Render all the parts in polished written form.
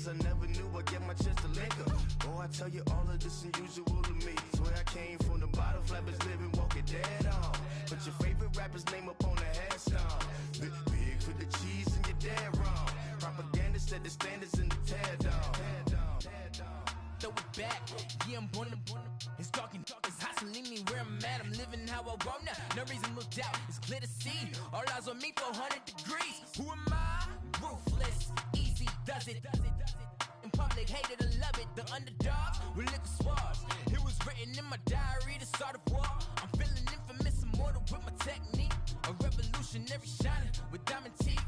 I never knew I'd get my chance to link her. Oh, I tell you all of this unusual to me. Swear I came from the bottom, flappers living, walking dead on. Put your favorite rapper's name up on the headstone. Big for the cheese and you're dead wrong. Propaganda set the standards in the tear down. Throw it back, yeah, I'm born to. It's dark, it's hustling me where I'm at. I'm living how I want now. No reason to doubt, it's clear to see. All eyes on me, 400 degrees. Who am I? Ruthless, easy, does it. In public, hate it or love it. The underdogs with liquor swabs. It was written in my diary to start a war. I'm feeling infamous, immortal with my technique. A revolutionary shining with diamond teeth.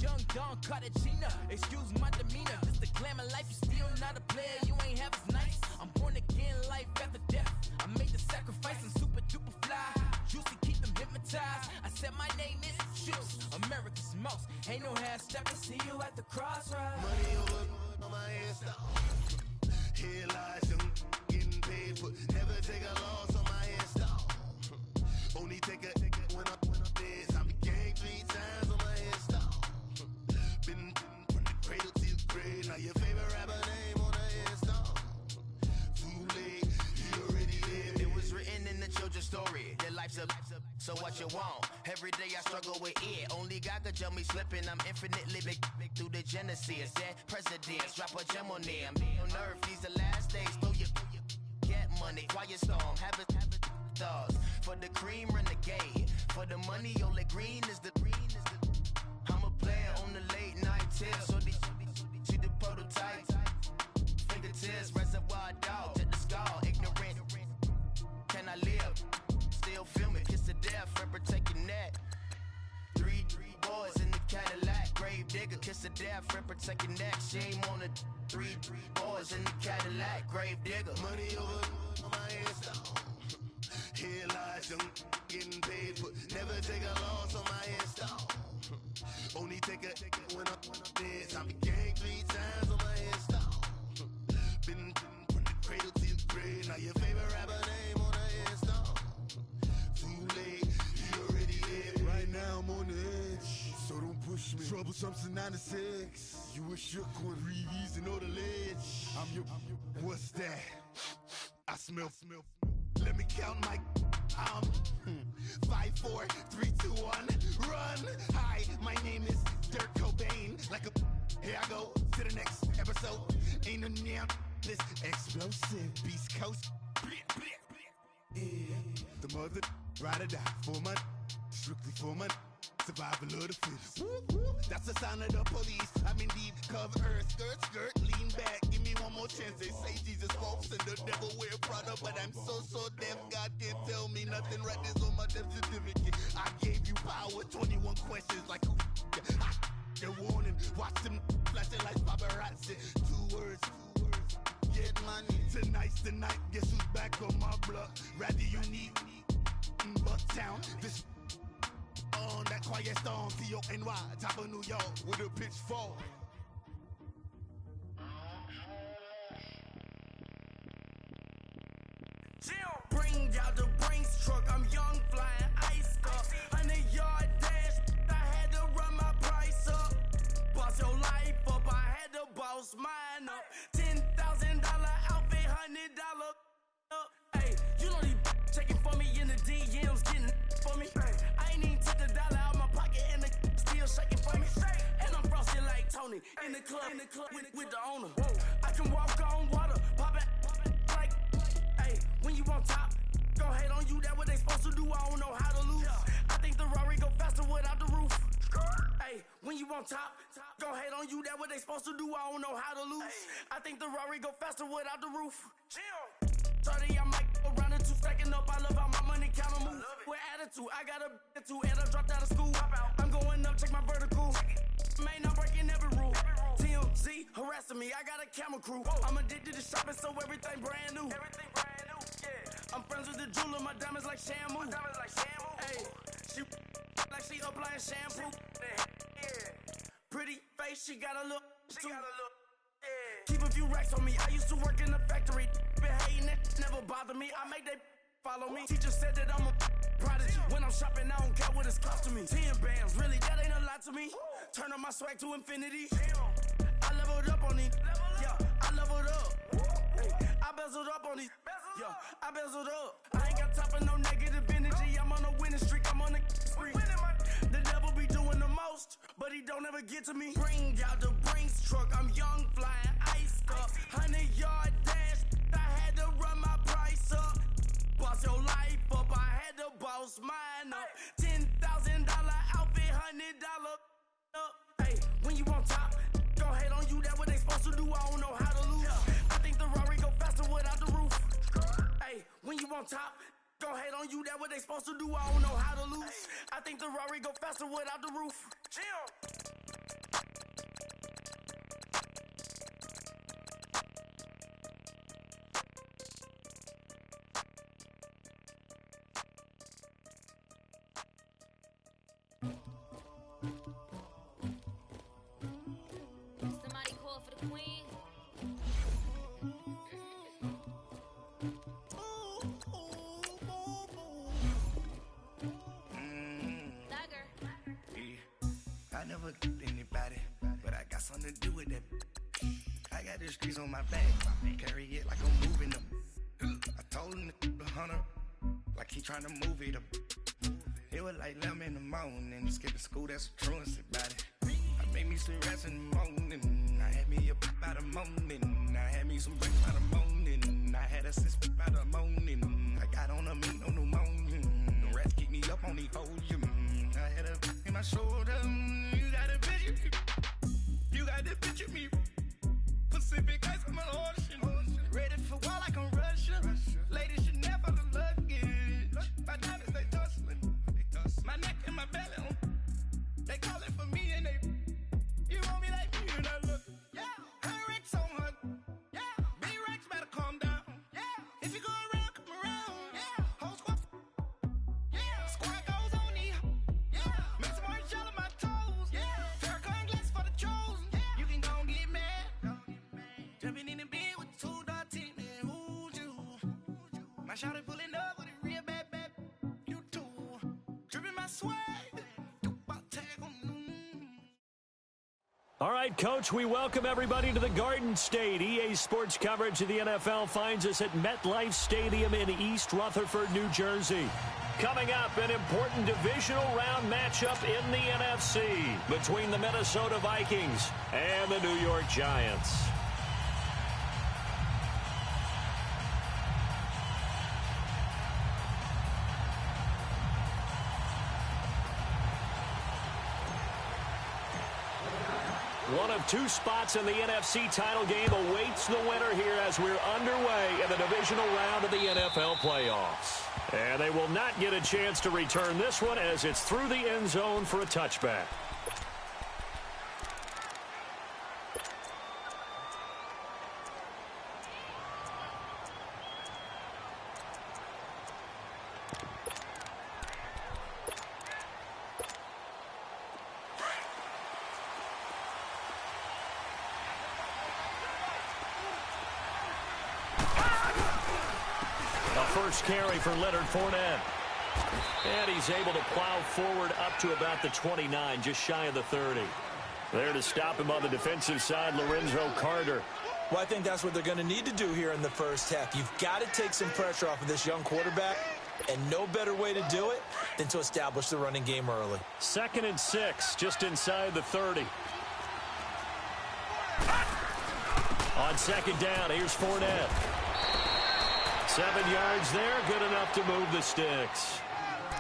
Young Don Cartagena, excuse my demeanor. Just the glamour life, you still not a player, you ain't half as nice. I'm born again, life after death. I made the sacrifice, I'm super duper fly. Juicy, keep them hypnotized. I said my name is Juice, America's most. Ain't no half step, I see you at the crossroads. Money over on my hands, here lies them getting paid for. Never take a loss on my hands, only take a when I'm dead. I be gang 3 times on my hands, been from the cradle to the grave. Now your favorite rapper name on the headstone. Too late, he already dead. It was written in the children's story. Their life's a so what you want. Every day I struggle with it. Only God could jump me slipping. I'm infinitely big through the genesis. That presidents drop a gem on them. On earth, these the last days. Throw your get money. Quiet storm. Have it stars. For the cream, renegade. For the money, only green is the I'm a player on the late night tip. So they see the prototype. Fingertips, reservoir dog. Check the skull. Ignorant. Can I live? Still feel me. Kiss to death. Forever take your neck. 3 boys in the Cadillac. Grave digger. Kiss to death. Forever take your neck. Shame on the 3 boys in the Cadillac. Grave digger. Money over on my headstone. Here lies young, getting paid for. Never take a loss on my headstone. Only take a when I'm dead. I be gang 3 times on my headstone. Been from the cradle to the grave. Now your favorite rapper name on the headstone. Too late, he already dead. Right now I'm on the edge, so don't push me. Troublesome to 9 to 6. You a shook one, breathe easy, know the ledge. I'm your, what's that? I smell. Let me count my 5, 4, 3, 2, 1, run. Hi, my name is Dirk Cobain. Like a here I go to the next episode. Ain't no damn this explosive Beast Coast. Yeah. The mother ride or die for my strictly for my survival of the fittest. That's the sign of the police. I'm indeed cover earth, skirt, lean back. Give me one more chance. They say Jesus walks and the devil wear Prada, but I'm so deaf. God can't tell me nothing. Right this on my death certificate. I gave you power. 21 questions like who? They're warning. Watch them flashing like paparazzi. 2 words. Get money. Tonight's the night. Guess who's back on my block? Rather unique. Bucktown. This. On that quiet storm, T-O-N-Y, top of New York, with a pitchfork. Bring out the Brinks truck, I'm young, flying ice up. 100-yard dash, I had to run my price up. Boss your life up, I had to boss mine up. $10,000 outfit, $100 up. Hey, you know these checking for me in the DMs, getting for me. I ain't even took $1 out my pocket and the still shaking for me. And I'm frosted like Tony in the club with the owner. I can walk on water, pop it like, hey, when you on top, gon' hate on you, that what they supposed to do, I don't know how to lose. I think the Rari go faster without the roof. Hey, when you on top, gon' hate on you, that what they supposed to do, I don't know how to lose. I think the Rari go faster without the roof. 30, I might go around the 2 stacking up. I love how my money counter move. With attitude, I got a attitude and I dropped out of school. I'm going up, check my vertical. Man, I'm breaking every rule. TMZ harassing me, I got a camera crew. I'm addicted to shopping, so everything brand new. Yeah. I'm friends with the jeweler, my diamonds like Shamu. Hey, she like she applying shampoo. Yeah. Pretty face, she got a look. Keep a few racks on me. I used to work in the factory. Been hating it, never bother me. I make they follow me. Teacher said that I'm a prodigy. When I'm shopping, I don't care what it's costing me. 10 bands, really, that ain't a lot to me. Turn up my swag to infinity. I leveled up on it. bezeled up on these. Yo, I bezeled up. I ain't got time for no negative energy. I'm on a winning streak. I'm on a spree. The devil be doing the most, but he don't ever get to me. Bring out the Brinks truck. I'm young, flying, iced up. 100-yard dash. I had to run my price up. Boss your life up. I had to boss mine up. $10,000 outfit, $100 up. Hey, when you on top, gon' hate on you. That what they supposed to do. I don't know how to lose. I think the Rari go faster without the roof. Hey, when you on top, gon' hate on you. That what they supposed to do. I don't know how to lose. I think the Rari go faster without the roof. Somebody call for the queen. I never get anybody, but I got something to do with that. I got the streets on my back, carry it like I'm moving them. I told him the hunter, like he trying to move it up. It was like 11 in the morning, skipping school, that's a truancy about it. I made me some rest in the morning, I had me a pop by the morning. I had me some breaks by the morning, I had a six by the morning. I got on a meat on the morning, the rats keep me up on the volume. I had a in my shoulder, you got a picture, you got the picture me. Pacific ice on my ocean, ready for war like I'm Russia. Ladies should never the luggage. My diamonds they tussling, my neck and my belly. They calling for me and they, you want me like me and I look. Yeah, her Rex on her. Yeah, B-Rex better calm down. Yeah, if you go around, come around. Yeah, whole squad. Yeah, squad goes on the. Yeah, make some orange gel on my toes. Yeah, Farrakhan glass for the chosen. Yeah, you can go and get mad. Jumping in the bed with 2 dark teeth, man, who's you? My shawty pulling up with a real bad, you too. Dripping my swag. All right, Coach, we welcome everybody to the Garden State. EA Sports coverage of the NFL finds us at MetLife Stadium in East Rutherford, New Jersey. Coming up, an important divisional round matchup in the NFC between the Minnesota Vikings and the New York Giants. One of 2 spots in the NFC title game awaits the winner here as we're underway in the divisional round of the NFL playoffs. And they will not get a chance to return this one as it's through the end zone for a touchback. First carry for Leonard Fournette. And he's able to plow forward up to about the 29, just shy of the 30. There to stop him on the defensive side, Lorenzo Carter. Well, I think that's what they're going to need to do here in the first half. You've got to take some pressure off of this young quarterback, and no better way to do it than to establish the running game early. 2nd and 6, just inside the 30. On 2nd down, here's Fournette. 7 yards there, good enough to move the sticks.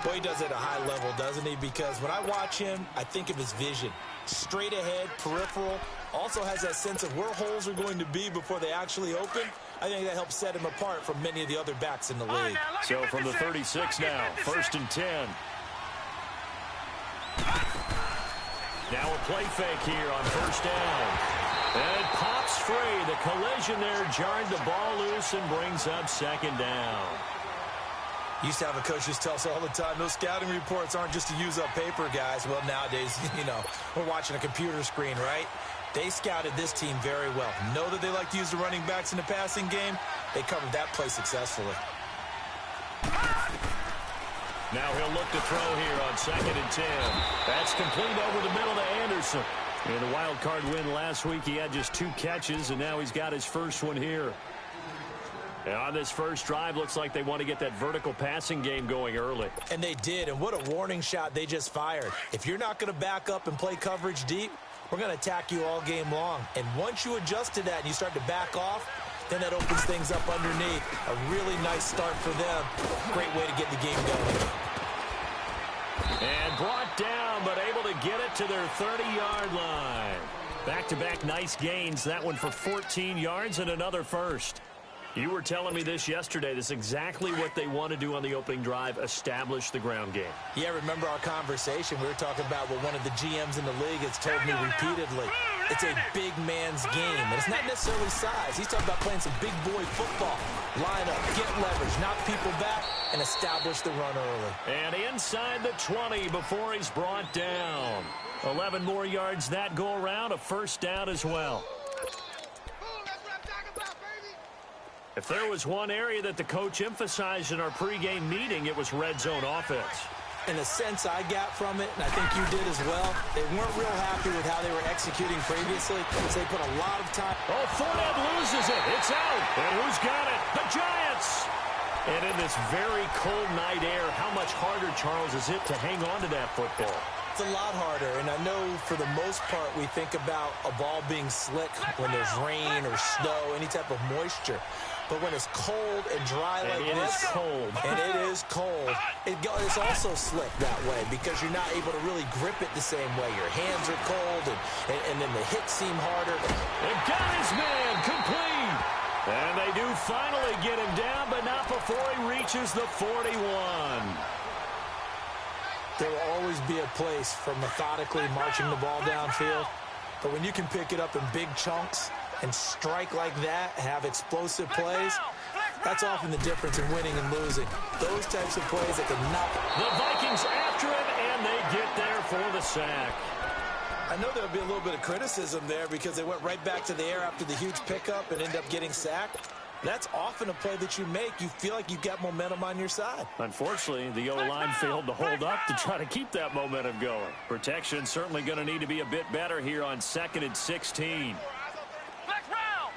Boy, he does it at a high level, doesn't he? Because when I watch him, I think of his vision. Straight ahead, peripheral, also has that sense of where holes are going to be before they actually open. I think that helps set him apart from many of the other backs in the league. So from the 36 now, 1st and 10. Now a play fake here on 1st down. And it pops free. The collision there jarred the ball loose and brings up 2nd down. Used to have a coach just tell us all the time, those scouting reports aren't just to use up paper, guys. Well, nowadays, you know, we're watching a computer screen, right? They scouted this team very well. Know that they like to use the running backs in the passing game. They covered that play successfully. Now he'll look to throw here on 2nd and 10. That's complete over the middle to Anderson. In the wild card win last week, he had just 2 catches, and now he's got his first one here. And on this first drive, looks like they want to get that vertical passing game going early. And they did, and what a warning shot they just fired. If you're not going to back up and play coverage deep, we're going to attack you all game long. And once you adjust to that and you start to back off, then that opens things up underneath. A really nice start for them. Great way to get the game going. And brought down, but able to get it to their 30-yard line. Back-to-back nice gains. That one for 14 yards and another first. You were telling me this yesterday. This is exactly what they want to do on the opening drive, establish the ground game. Yeah, remember our conversation. We were talking about what one of the GMs in the league has told me repeatedly. It's a big man's game, and it's not necessarily size. He's talking about playing some big boy football. Line up, get leverage, knock people back, and establish the run early. And inside the 20 before he's brought down. 11 more yards that go around, a first down as well. If there was one area that the coach emphasized in our pregame meeting, it was red zone offense. In a sense I got from it, and I think you did as well, they weren't real happy with how they were executing previously, so they put a lot of time. Oh, Fournette loses it. It's out. And who's got it? The Giants. And in this very cold night air, how much harder, Charles, is it to hang on to that football? It's a lot harder, and I know for the most part we think about a ball being slick when there's rain or snow, any type of moisture. But when it's cold and dry like this, it is cold, it's also slick that way because you're not able to really grip it the same way. Your hands are cold, and then the hits seem harder. They got his man complete. And they do finally get him down, but not before he reaches the 41. There will always be a place for methodically marching the ball downfield. But when you can pick it up in big chunks and strike like that, have explosive plays, that's often the difference in winning and losing. Those types of plays that can knock. The Vikings after him, and they get there for the sack. I know there'll be a little bit of criticism there because they went right back to the air after the huge pickup and end up getting sacked. That's often a play that you make. You feel like you've got momentum on your side. Unfortunately, the O-line failed to hold up to try to keep that momentum going. Protection certainly going to need to be a bit better here on 2nd and 16. Flex round.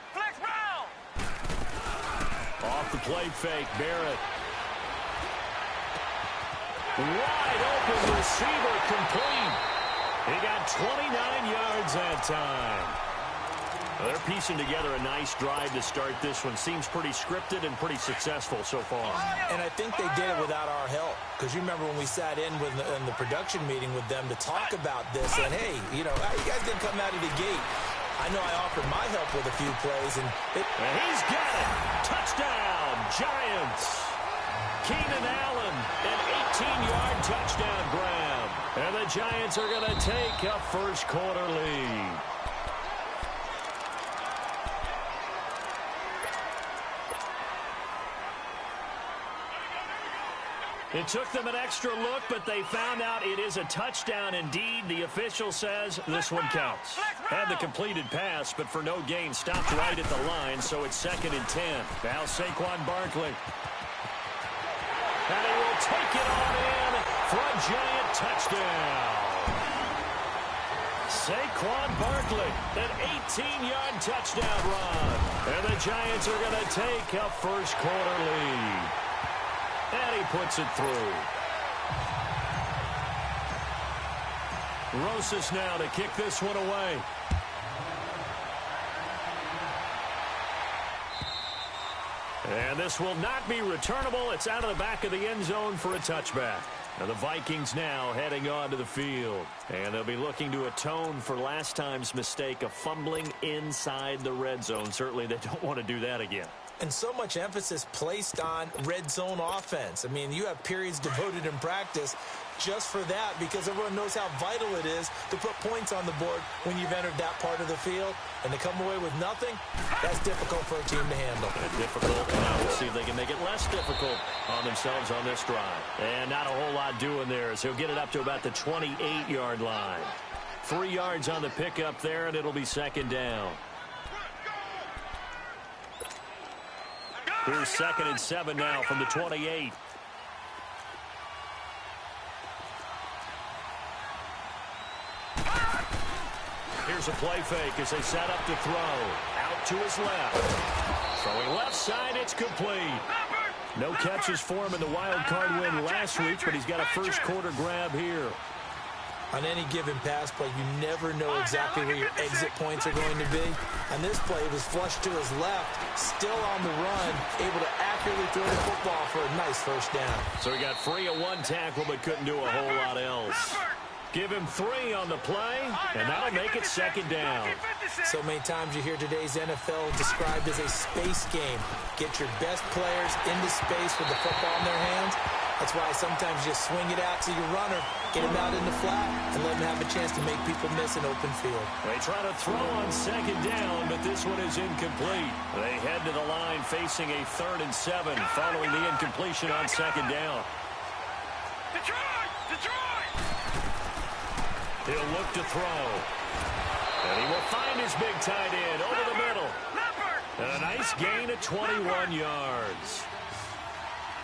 Off the play fake, Barrett. Wide open receiver complete. He got 29 yards that time. Well, they're piecing together a nice drive to start this one. Seems pretty scripted and pretty successful so far. And I think they did it without our help. Because you remember when we sat in the production meeting with them to talk about this. And, hey, you know, you guys didn't come out of the gate. I know I offered my help with a few plays. And he's got it. Touchdown, Giants. Keenan Allen, an 18-yard touchdown grab. And the Giants are going to take a first quarter lead. It took them an extra look, but they found out it is a touchdown indeed. The official says this one counts. Had the completed pass, but for no gain, stopped right at the line, so it's 2nd and 10. Now Saquon Barkley. And he will take it on in for a Giant touchdown. Saquon Barkley, an 18-yard touchdown run. And the Giants are going to take a first quarter lead. And he puts it through. Rosas now to kick this one away. And this will not be returnable. It's out of the back of the end zone for a touchback. Now the Vikings now heading onto the field. And they'll be looking to atone for last time's mistake of fumbling inside the red zone. Certainly they don't want to do that again. And so much emphasis placed on red zone offense. I mean, you have periods devoted in practice just for that because everyone knows how vital it is to put points on the board when you've entered that part of the field. And to come away with nothing, that's difficult for a team to handle. Difficult. Now we'll see if they can make it less difficult on themselves on this drive. And not a whole lot doing there as he'll get it up to about the 28-yard line. 3 yards on the pickup there, and it'll be 2nd down. Here's 2nd and 7 now from the 28. Here's a play fake as they set up to throw. Out to his left. Throwing left side, it's complete. No catches for him in the wild card win last week, but he's got a first quarter grab here. On any given pass play, you never know exactly where your exit points are going to be. On this play, it was flushed to his left, still on the run, able to accurately throw the football for a nice first down. So he got free of one tackle, but couldn't do a whole lot else. Give him 3 on the play, and that'll make it second down. So many times you hear today's NFL described as a space game. Get your best players into space with the football in their hands. That's why sometimes you just swing it out to your runner, get him out in the flat, and let him have a chance to make people miss an open field. They try to throw on second down, but this one is incomplete. They head to the line facing a 3rd and 7 following the incompletion on second down. He'll look to throw. And he will find his big tight end over the middle. And a nice gain of 21 yards.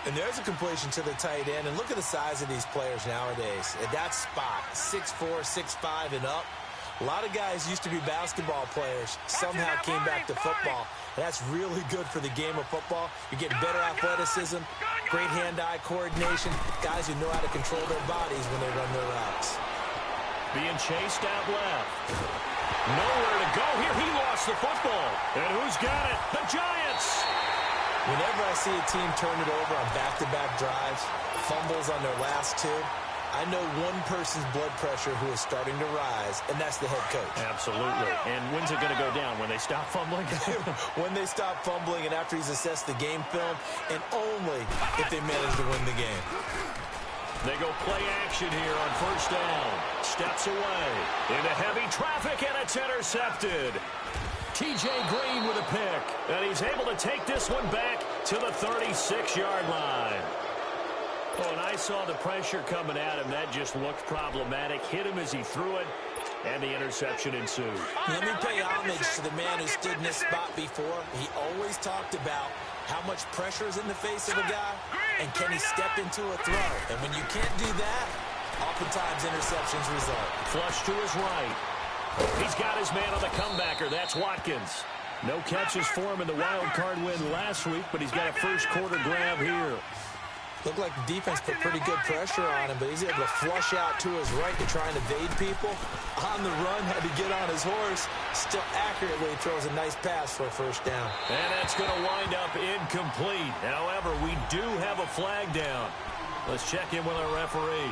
And there's a completion to the tight end. And look at the size of these players nowadays. At that spot, 6'4", 6'5", and up. A lot of guys used to be basketball players, somehow came back to football. And that's really good for the game of football. You're getting better athleticism, great hand-eye coordination, guys who know how to control their bodies when they run their routes. Being chased out left. Nowhere to go here. He lost the football. And who's got it? The Giants. Whenever I see a team turn it over on back-to-back drives, fumbles on their last 2, I know one person's blood pressure who is starting to rise, and that's the head coach. Absolutely. And when's it going to go down? When they stop fumbling? When they stop fumbling and after he's assessed the game film, and only if they manage to win the game. They go play action here on first down. Steps away into heavy traffic, and it's intercepted. T.J. Green with a pick, and he's able to take this one back to the 36-yard line. Oh, and I saw the pressure coming at him. That just looked problematic. Hit him as he threw it, and the interception ensued. Let me pay homage to the man who stood in this spot before. He always talked about how much pressure is in the face of a guy, and can he step into a throw? And when you can't do that, oftentimes interceptions result. Flush to his right. He's got his man on the comebacker. That's Watkins. No catches for him in the wild card win last week, but he's got a first quarter grab here. Looked like the defense put pretty good pressure on him, but he's able to flush out to his right to try and evade people. On the run, had to get on his horse. Still accurately throws a nice pass for a first down. And that's going to wind up incomplete. However, we do have a flag down. Let's check in with our referee.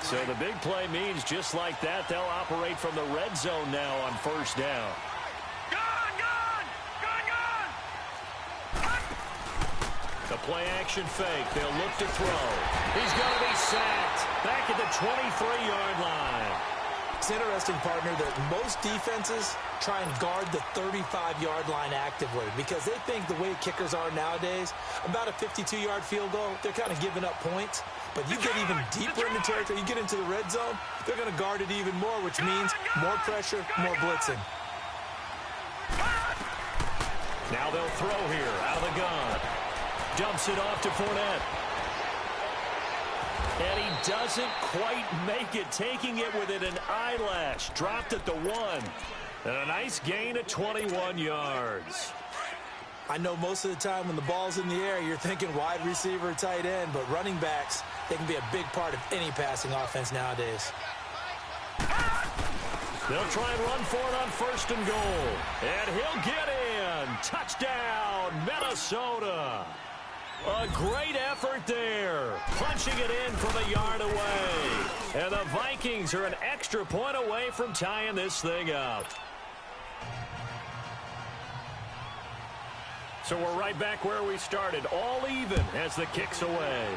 So the big play means just like that, they'll operate from the red zone now on first down. The play action fake. They'll look to throw. He's going to be sacked back at the 23-yard line. It's interesting, partner, that most defenses try and guard the 35-yard line actively because they think the way kickers are nowadays, about a 52-yard field goal, they're kind of giving up points. But you get even deeper into territory, you get into the red zone, they're going to guard it even more, which means more pressure, more blitzing. Now they'll throw here out of the gun. Dumps it off to Fournette. And he doesn't quite make it, taking it within an eyelash. Dropped at the 1. And a nice gain of 21 yards. I know most of the time when the ball's in the air, you're thinking wide receiver, tight end, but running backs, they can be a big part of any passing offense nowadays. They'll try and run for it on first and goal. And he'll get in. Touchdown, Minnesota. A great effort there. Punching it in from a yard away. And the Vikings are an extra point away from tying this thing up. So we're right back where we started, all even as the kick's away.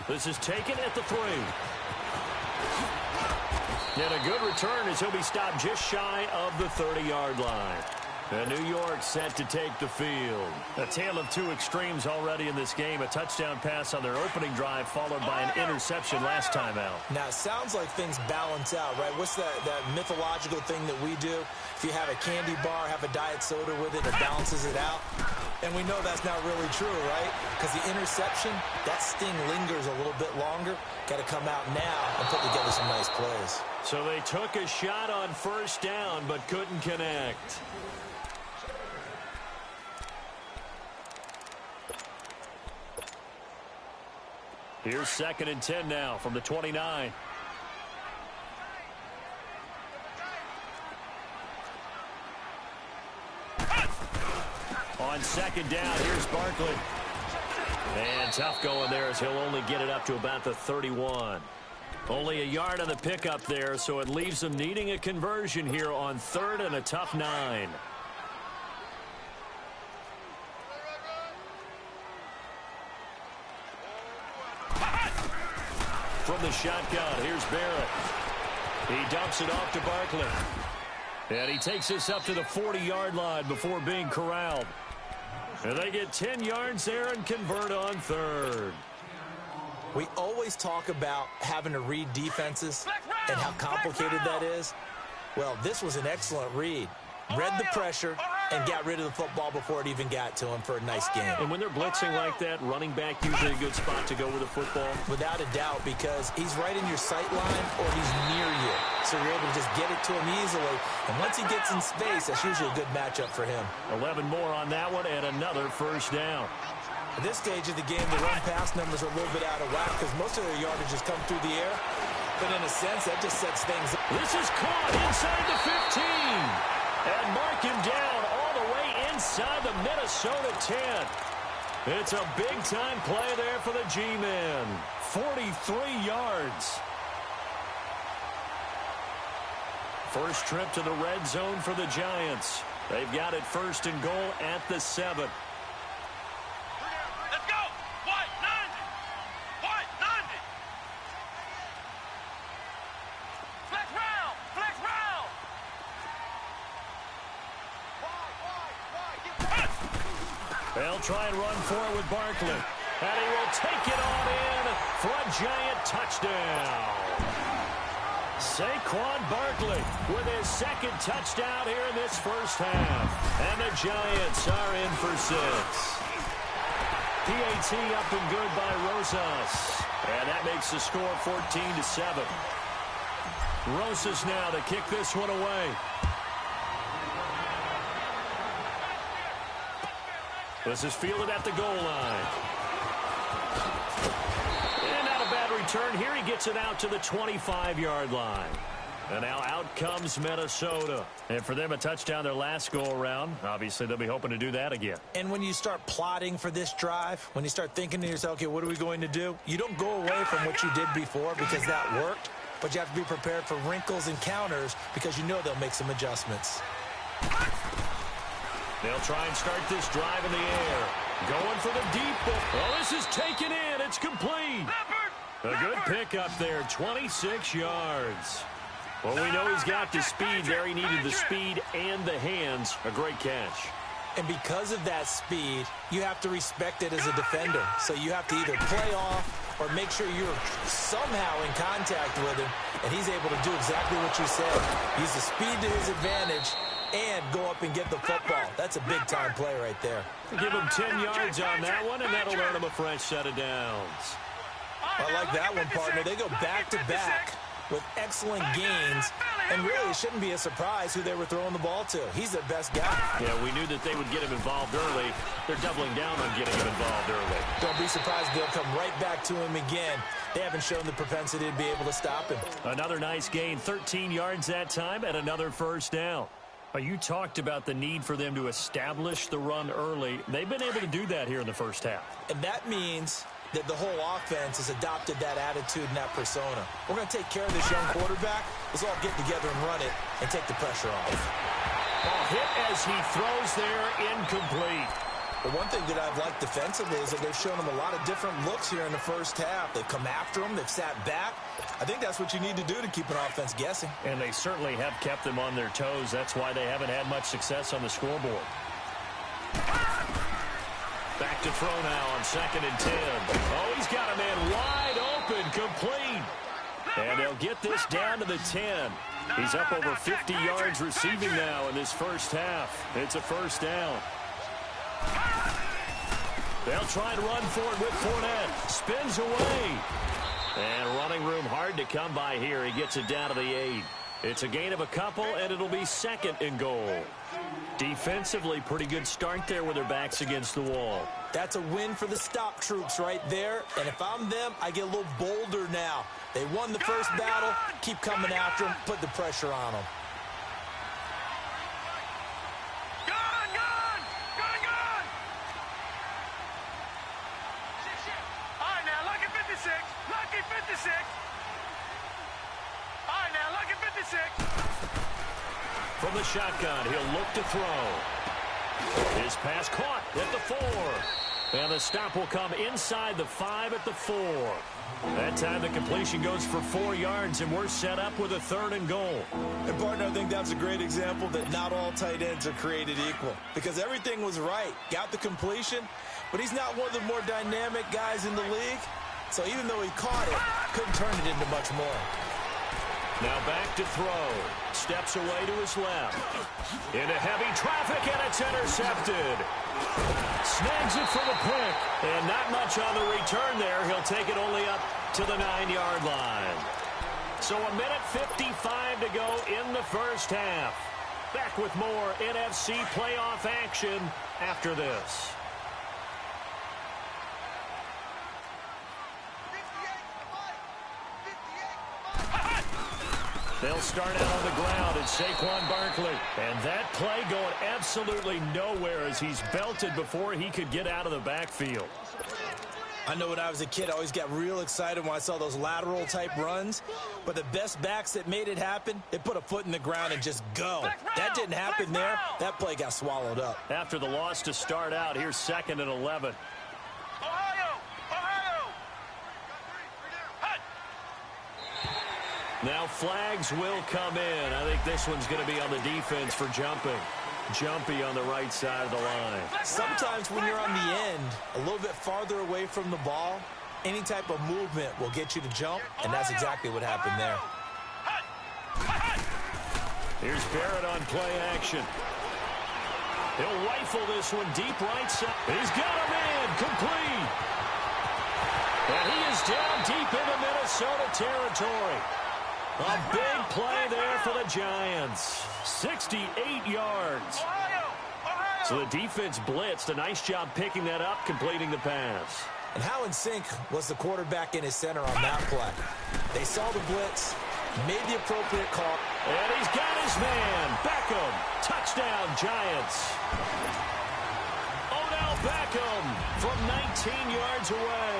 This is taken at the 3. And a good return as he'll be stopped just shy of the 30-yard line. And New York set to take the field. A tale of two extremes already in this game. A touchdown pass on their opening drive followed by an interception last time out. Now, it sounds like things balance out, right? What's that mythological thing that we do? If you have a candy bar, have a diet soda with it, it balances it out. And we know that's not really true, right? Because the interception, that sting lingers a little bit longer. Got to come out now and put together some nice plays. So they took a shot on first down but couldn't connect. Here's 2nd and 10 now from the 29. On 2nd down, here's Barkley. And tough going there as he'll only get it up to about the 31. Only a yard on the pickup there, so it leaves them needing a conversion here on 3rd and a tough 9. From the shotgun, here's Barrett. He dumps it off to Barkley. And he takes this up to the 40-yard line before being corralled. And they get 10 yards there and convert on 3rd. We always talk about having to read defenses and how complicated that is. Well, this was an excellent read. Read the pressure and got rid of the football before it even got to him for a nice game. And when they're blitzing like that, running back usually a good spot to go with the football? Without a doubt, because he's right in your sight line or he's near you. So you're able to just get it to him easily. And once he gets in space, that's usually a good matchup for him. 11 more on that one and another first down. At this stage of the game, the run-pass numbers are a little bit out of whack because most of their yardage has come through the air. But in a sense, that just sets things up. This is caught inside the 15. And mark him down all the way inside the Minnesota 10. It's a big-time play there for the G-Men. 43 yards. First trip to the red zone for the Giants. They've got it 1st and goal at the 7. Let's go! White 90! White 90! Flex round! Flex round! They'll try and run for it with Barkley. And he will take it on in for a Giant touchdown. Saquon Barkley with his 2nd touchdown here in this first half. And the Giants are in for 6. PAT up and good by Rosas. And that makes the score 14-7. Rosas now to kick this one away. This is fielded at the goal line. And not a bad return here. He gets it out to the 25-yard line. And now out comes Minnesota. And for them, a touchdown their last go-around. Obviously, they'll be hoping to do that again. And when you start plotting for this drive, when you start thinking to yourself, okay, what are we going to do? You don't go away from what you did before because that worked. But you have to be prepared for wrinkles and counters because you know they'll make some adjustments. They'll try and start this drive in the air. Going for the deep ball. Oh, this is taken in. It's complete. A good pickup there, 26 yards. Well, we know he's got the speed there. He needed the speed and the hands. A great catch. And because of that speed, you have to respect it as a defender. So you have to either play off or make sure you're somehow in contact with him. And he's able to do exactly what you said. Use the speed to his advantage and go up and get the football. That's a big-time play right there. Give him 10 yards on that one, and that'll earn him a fresh set of downs. I like that one, partner. They go back-to-back with excellent gains. And really, it shouldn't be a surprise who they were throwing the ball to. He's their best guy. Yeah, we knew that they would get him involved early. They're doubling down on getting him involved early. Don't be surprised they'll come right back to him again. They haven't shown the propensity to be able to stop him. Another nice gain, 13 yards that time, and another first down. You talked about the need for them to establish the run early. They've been able to do that here in the first half. And that means that the whole offense has adopted that attitude and that persona. We're going to take care of this young quarterback. Let's all get together and run it and take the pressure off. Ball hit as he throws there, incomplete. The one thing that I've liked defensively is that they've shown him a lot of different looks here in the first half. They've come after him. They've sat back. I think that's what you need to do to keep an offense guessing. And they certainly have kept them on their toes. That's why they haven't had much success on the scoreboard. Back to throw now on 2nd and 10. Oh, he's got a man wide open, complete. And they'll get this down to the 10. He's up over 50 yards receiving now in this first half. It's a first down. They'll try to run for it with Fournette. Spins away. And running room hard to come by here. He gets it down to the 8. It's a gain of a couple, and it'll be 2nd and goal. Defensively, pretty good start there with their backs against the wall. That's a win for the stop troops right there. And if I'm them, I get a little bolder now. They won the first battle. Keep coming after them. Put the pressure on them. Lucky 56. All right, now, lucky 56. From the shotgun, he'll look to throw. His pass caught at the 4. And the stop will come inside the 5 at the 4. That time the completion goes for 4 yards, and we're set up with a 3rd and goal. And, partner, I think that's a great example that not all tight ends are created equal. Because everything was right. Got the completion, but he's not one of the more dynamic guys in the league. So even though he caught it, couldn't turn it into much more. Now back to throw. Steps away to his left. Into heavy traffic, and it's intercepted. Snags it for the pick. And not much on the return there. He'll take it only up to the 9-yard line. So 1:55 to go in the first half. Back with more NFC playoff action after this. They'll start out on the ground at Saquon Barkley. And that play going absolutely nowhere as he's belted before he could get out of the backfield. I know when I was a kid, I always got real excited when I saw those lateral-type runs. But the best backs that made it happen, they put a foot in the ground and just go. That didn't happen there. That play got swallowed up. After the loss to start out, here's 2nd and 11. Now flags will come in. I think this one's going to be on the defense for jumping. Jumpy on the right side of the line. Sometimes when you're on the end, a little bit farther away from the ball, any type of movement will get you to jump, and that's exactly what happened there. Here's Barrett on play action. He'll rifle this one deep right side. He's got him in, complete. And he is down deep into Minnesota territory. A big play there for the Giants. 68 yards. So the defense blitzed. A nice job picking that up, completing the pass. And how in sync was the quarterback in his center on that play? They saw the blitz, made the appropriate call. And he's got his man. Beckham. Touchdown, Giants. Odell Beckham from 19 yards away.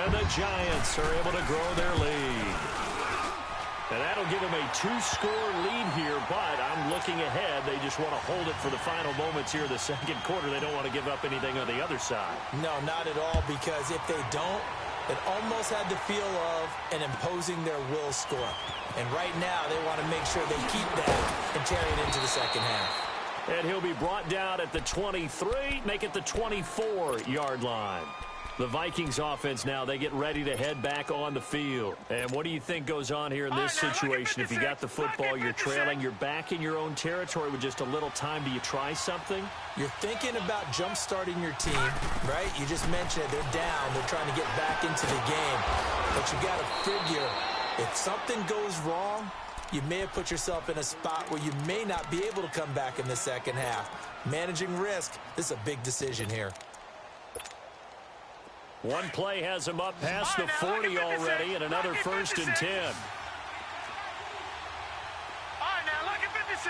And the Giants are able to grow their lead. And that'll give them a 2-score lead here, but I'm looking ahead. They just want to hold it for the final moments here in the second quarter. They don't want to give up anything on the other side. No, not at all, because if they don't, it almost had the feel of an imposing their will score. And right now, they want to make sure they keep that and carry it into the second half. And he'll be brought down at the 23, make it the 24-yard line. The Vikings offense now, they get ready to head back on the field. And what do you think goes on here in this situation? If you got the football, you're trailing, you're back in your own territory with just a little time. Do you try something? You're thinking about jump-starting your team, right? You just mentioned it. They're down. They're trying to get back into the game. But you got to figure, if something goes wrong, you may have put yourself in a spot where you may not be able to come back in the second half. Managing risk, this is a big decision here. One play has him up past the 40 already, and another 1st and 10. All right, now, look at 56.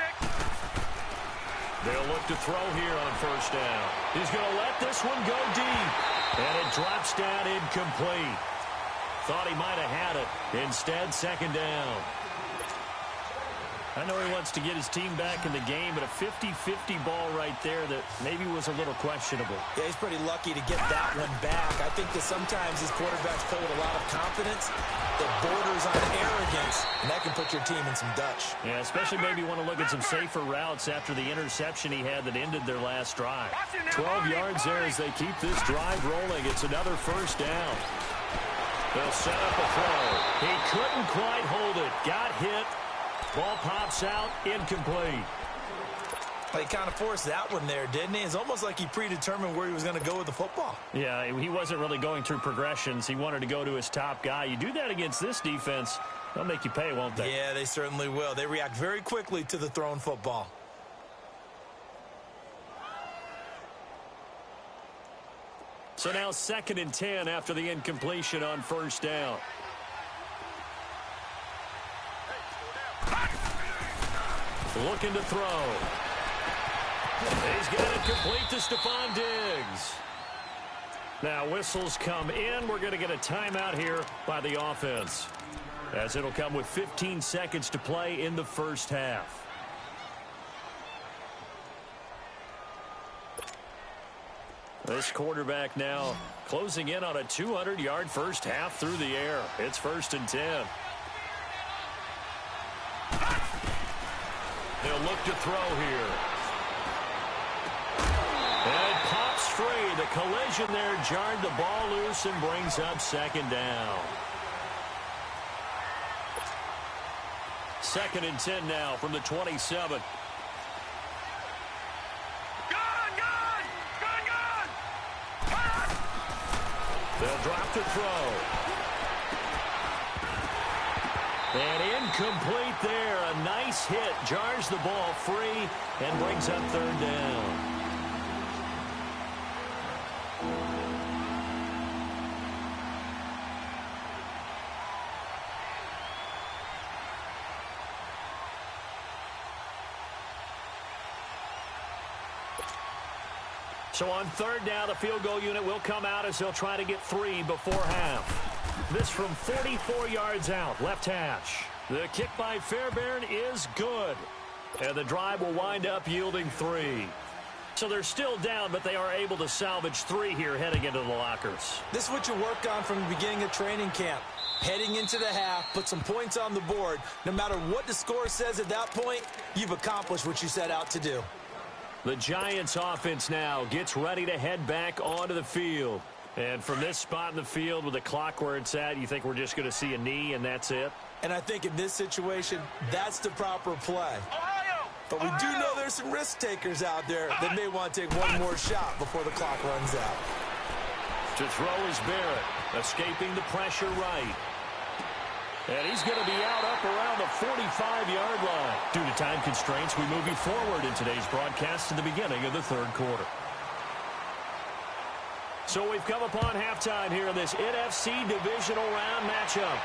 They'll look to throw here on 1st down. He's going to let this one go deep, and it drops down incomplete. Thought he might have had it. Instead, 2nd down. I know he wants to get his team back in the game, but a 50-50 ball right there that maybe was a little questionable. Yeah, he's pretty lucky to get that one back. I think that sometimes these quarterbacks play with a lot of confidence that borders on arrogance, and that can put your team in some Dutch. Yeah, especially maybe want to look at some safer routes after the interception he had that ended their last drive. 12 yards there as they keep this drive rolling. It's another 1st down. They'll set up a throw. He couldn't quite hold it. Got hit. Ball pops out, incomplete. He kind of forced that one there, didn't he? It's almost like he predetermined where he was going to go with the football. Yeah, he wasn't really going through progressions. He wanted to go to his top guy. You do that against this defense, they'll make you pay, won't they? Yeah, they certainly will. They react very quickly to the thrown football. So now 2nd and 10 after the incompletion on first down. Looking to throw. He's got it complete to Stephon Diggs. Now whistles come in. We're going to get a timeout here by the offense, as it'll come with 15 seconds to play in the first half. This quarterback now closing in on a 200-yard first half through the air. It's 1st and 10. They'll look to throw here. And it pops free. The collision there jarred the ball loose and brings up 2nd down. 2nd and 10 now from the 27. They'll drop to throw. And incomplete there. A nice hit. Jars the ball free and brings up 3rd down. So on 3rd down, the field goal unit will come out as they'll try to get 3 before half. This from 44 yards out, left hash. The kick by Fairbairn is good. And the drive will wind up yielding 3. So they're still down, but they are able to salvage 3 here heading into the lockers. This is what you work on from the beginning of training camp. Heading into the half, put some points on the board. No matter what the score says at that point, you've accomplished what you set out to do. The Giants offense now gets ready to head back onto the field. And from this spot in the field with the clock where it's at, you think we're just going to see a knee and that's it? And I think in this situation, that's the proper play. But we do know there's some risk takers out there that may want to take one more shot before the clock runs out. To throw is Barrett, escaping the pressure right. And he's going to be out up around the 45-yard line. Due to time constraints, we move you forward in today's broadcast to the beginning of the 3rd quarter. So we've come upon halftime here in this NFC divisional round matchup.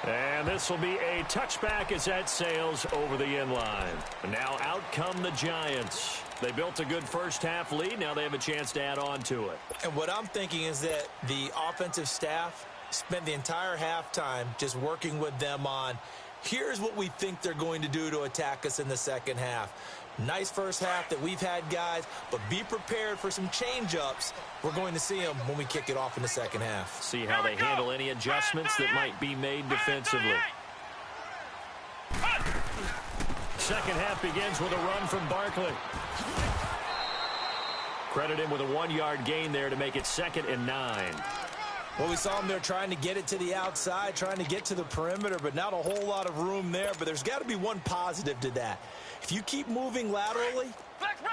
And this will be a touchback as that sails over the end line. And now out come the Giants. They built a good first half lead. Now they have a chance to add on to it. And what I'm thinking is that the offensive staff spent the entire halftime just working with them on, here's what we think they're going to do to attack us in the second half. Nice first half that we've had, guys, but be prepared for some change-ups. We're going to see them when we kick it off in the second half. See how they handle any adjustments that might be made defensively. Second half begins with a run from Barkley. Credit him with a 1-yard gain there to make it 2nd and 9. Well, we saw him there trying to get it to the outside, trying to get to the perimeter, but not a whole lot of room there. But there's got to be one positive to that. If you keep moving laterally,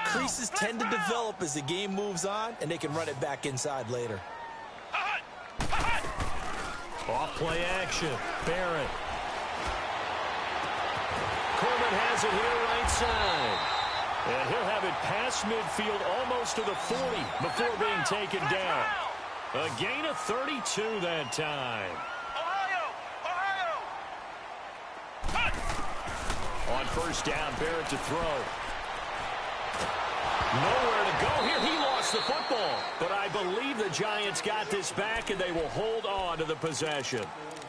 creases tend to develop as the game moves on, and they can run it back inside later. Off play action. Barrett. Coleman has it here right side. And he'll have it past midfield almost to the 40 before being taken down. A gain of 32 that time. On first down, Barrett to throw. Nowhere to go here. He lost the football. But I believe the Giants got this back, and they will hold on to the possession.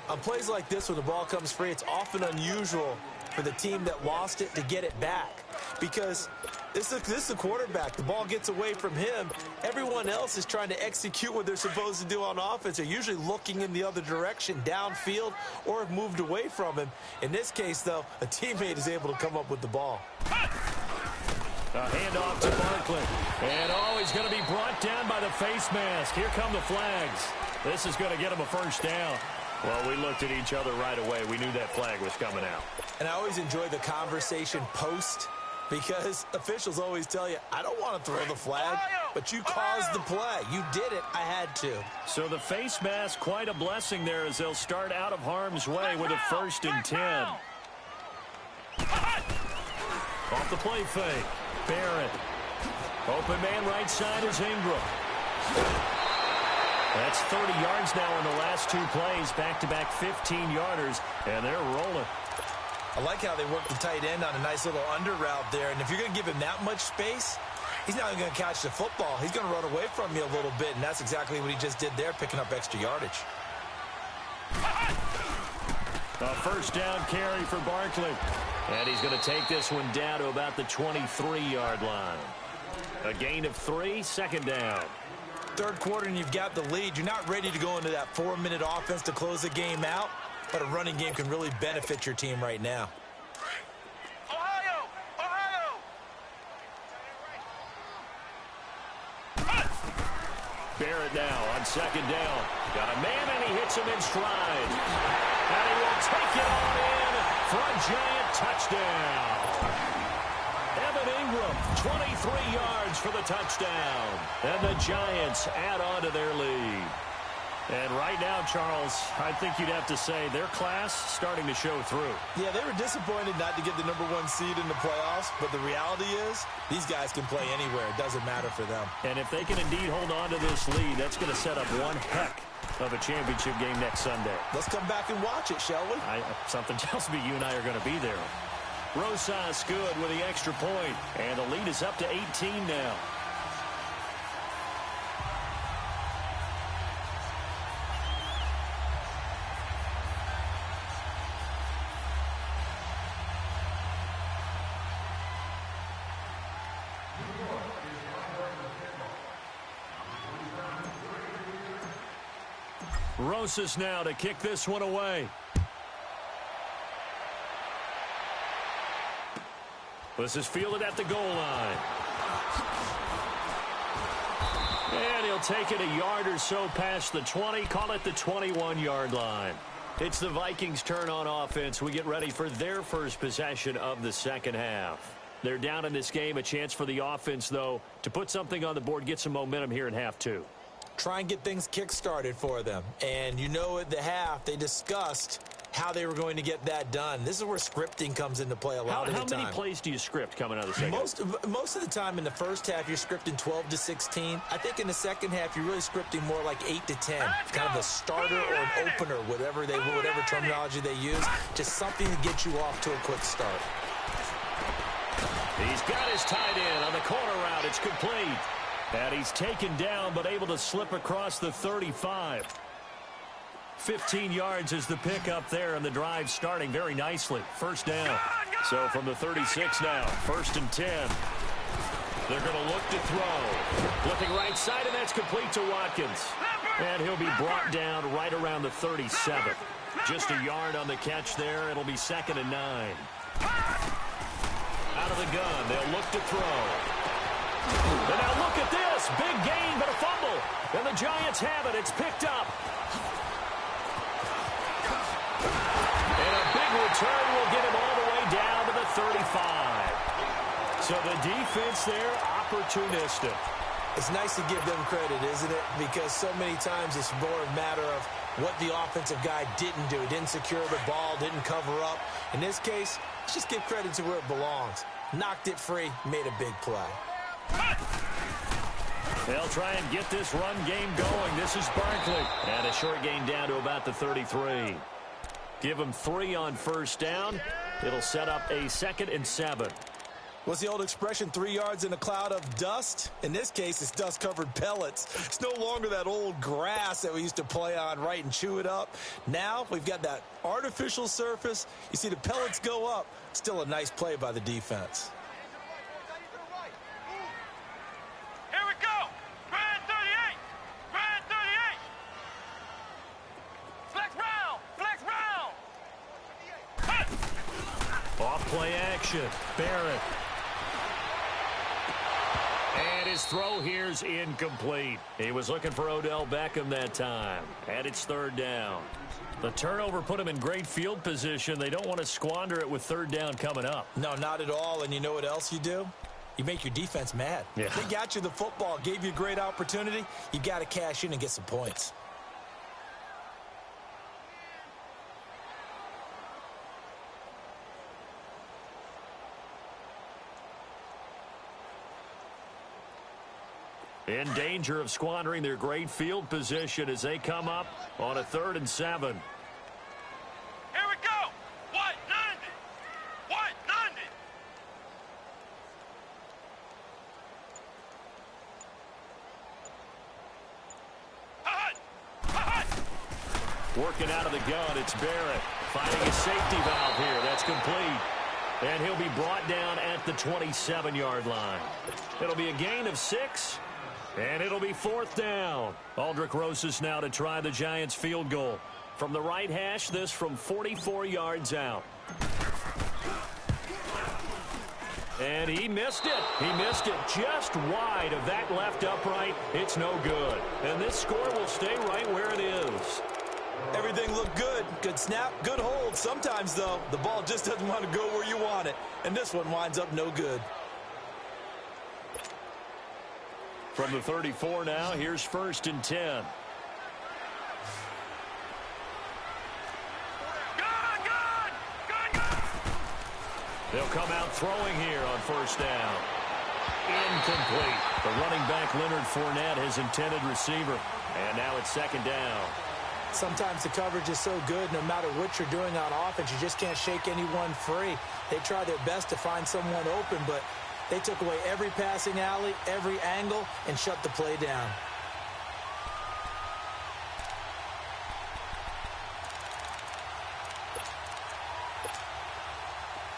On plays like this, when the ball comes free, it's often unusual for the team that lost it to get it back. Because this is the quarterback. The ball gets away from him. Everyone else is trying to execute what they're supposed to do on offense. They're usually looking in the other direction, downfield, or have moved away from him. In this case, though, a teammate is able to come up with the ball. A handoff to Barkley. And, he's going to be brought down by the face mask. Here come the flags. This is going to get him a first down. Well, we looked at each other right away. We knew that flag was coming out. And I always enjoy the conversation post because officials always tell you, I don't want to throw the flag, but you caused the play. You did it. I had to. So the face mask, quite a blessing there as they'll start out of harm's way with a 1st and 10. Off the play fake. Barrett. Open man right side is Ingram. That's 30 yards now in the last 2 plays. Back-to-back 15-yarders, and they're rolling. I like how they work the tight end on a nice little under route there. And if you're going to give him that much space, he's not even going to catch the football. He's going to run away from you a little bit, and that's exactly what he just did there, picking up extra yardage. A 1st down carry for Barkley. And he's going to take this one down to about the 23-yard line. A gain of 3, 2nd down. 3rd quarter and you've got the lead. You're not ready to go into that 4-minute offense to close the game out, but a running game can really benefit your team right now. Ohio! Barrett now on 2nd down. Got a man, and he hits him in stride. And he will take it on in for a giant touchdown. Evan Ingram, 23 yards for the touchdown. And the Giants add on to their lead. And right now, Charles, I think you'd have to say their class starting to show through. Yeah, they were disappointed not to get the #1 seed in the playoffs, but the reality is these guys can play anywhere. It doesn't matter for them. And if they can indeed hold on to this lead, that's going to set up one heck of a championship game next Sunday. Let's come back and watch it, shall we? Something tells me you and I are going to be there. Rosas good with the extra point, and the lead is up to 18 now. Rosas now to kick this one away. This is fielded at the goal line. And he'll take it a yard or so past the 20, call it the 21-yard line. It's the Vikings' turn on offense. We get ready for their first possession of the 2nd half. They're down in this game. A chance for the offense, though, to put something on the board, get some momentum here in half 2. Try and get things kick-started for them. And you know at the half, they discussed how they were going to get that done. This is where scripting comes into play a lot of the time. How many plays do you script coming out of the second? Most of the time in the first half, you're scripting 12 to 16. I think in the second half, you're really scripting more like 8 to 10. Kind of a starter or an opener, whatever terminology they use. Just something to get you off to a quick start. He's got his tight end on the corner route. It's complete. And he's taken down, but able to slip across the 35. 15 yards is the pickup there, and the drive starting very nicely. 1st down. So from the 36 now, 1st and 10. They're going to look to throw. Looking right side, and that's complete to Watkins. And he'll be brought down right around the 37. Just a yard on the catch there. It'll be 2nd and 9. Out of the gun, they'll look to throw. And now look at this. Big gain, but a fumble. And the Giants have it. It's picked up. And a big return will get him all the way down to the 35. So the defense there, opportunistic. It's nice to give them credit, isn't it? Because so many times it's more a matter of what the offensive guy didn't do. Didn't secure the ball, didn't cover up. In this case, let's just give credit to where it belongs. Knocked it free, made a big play. They'll try and get this run game going. This is Barkley. And a short gain down to about the 33. Give him 3 on 1st down. It'll set up a 2nd and 7. What's the old expression, 3 yards in a cloud of dust? In this case, it's dust-covered pellets. It's no longer that old grass that we used to play on, right, and chew it up. Now we've got that artificial surface. You see the pellets go up. Still a nice play by the defense. Here we go. Brand 38. Brand 38. Flex round. Flex round. Off play action. Barrett. And his his throw here's incomplete. He was looking for Odell Beckham that time. And it's third down. The turnover put him in great field position. They don't want to squander it with third down coming up. No, not at all. And you know what else you do? You make your defense mad. Yeah. They got you the football, gave you a great opportunity. You got to cash in and get some points. In danger of squandering their great field position as they come up on a 3rd and 7. Here we go. White 90. White 90. Hot. Hot. Working out of the gun, it's Barrett. Finding a safety valve here. That's complete. And he'll be brought down at the 27-yard line. It'll be a gain of 6. And it'll be 4th down. Aldrich Rosas now to try the Giants field goal. From the right hash, this from 44 yards out. And he missed it. He missed it just wide of that left upright. It's no good. And this score will stay right where it is. Everything looked good. Good snap, good hold. Sometimes, though, the ball just doesn't want to go where you want it. And this one winds up no good. From the 34 now, here's 1st and 10. They'll come out throwing here on 1st down. Incomplete. The running back, Leonard Fournette, his intended receiver. And now it's 2nd down. Sometimes the coverage is so good, no matter what you're doing on offense, you just can't shake anyone free. They try their best to find someone open, but they took away every passing alley, every angle, and shut the play down.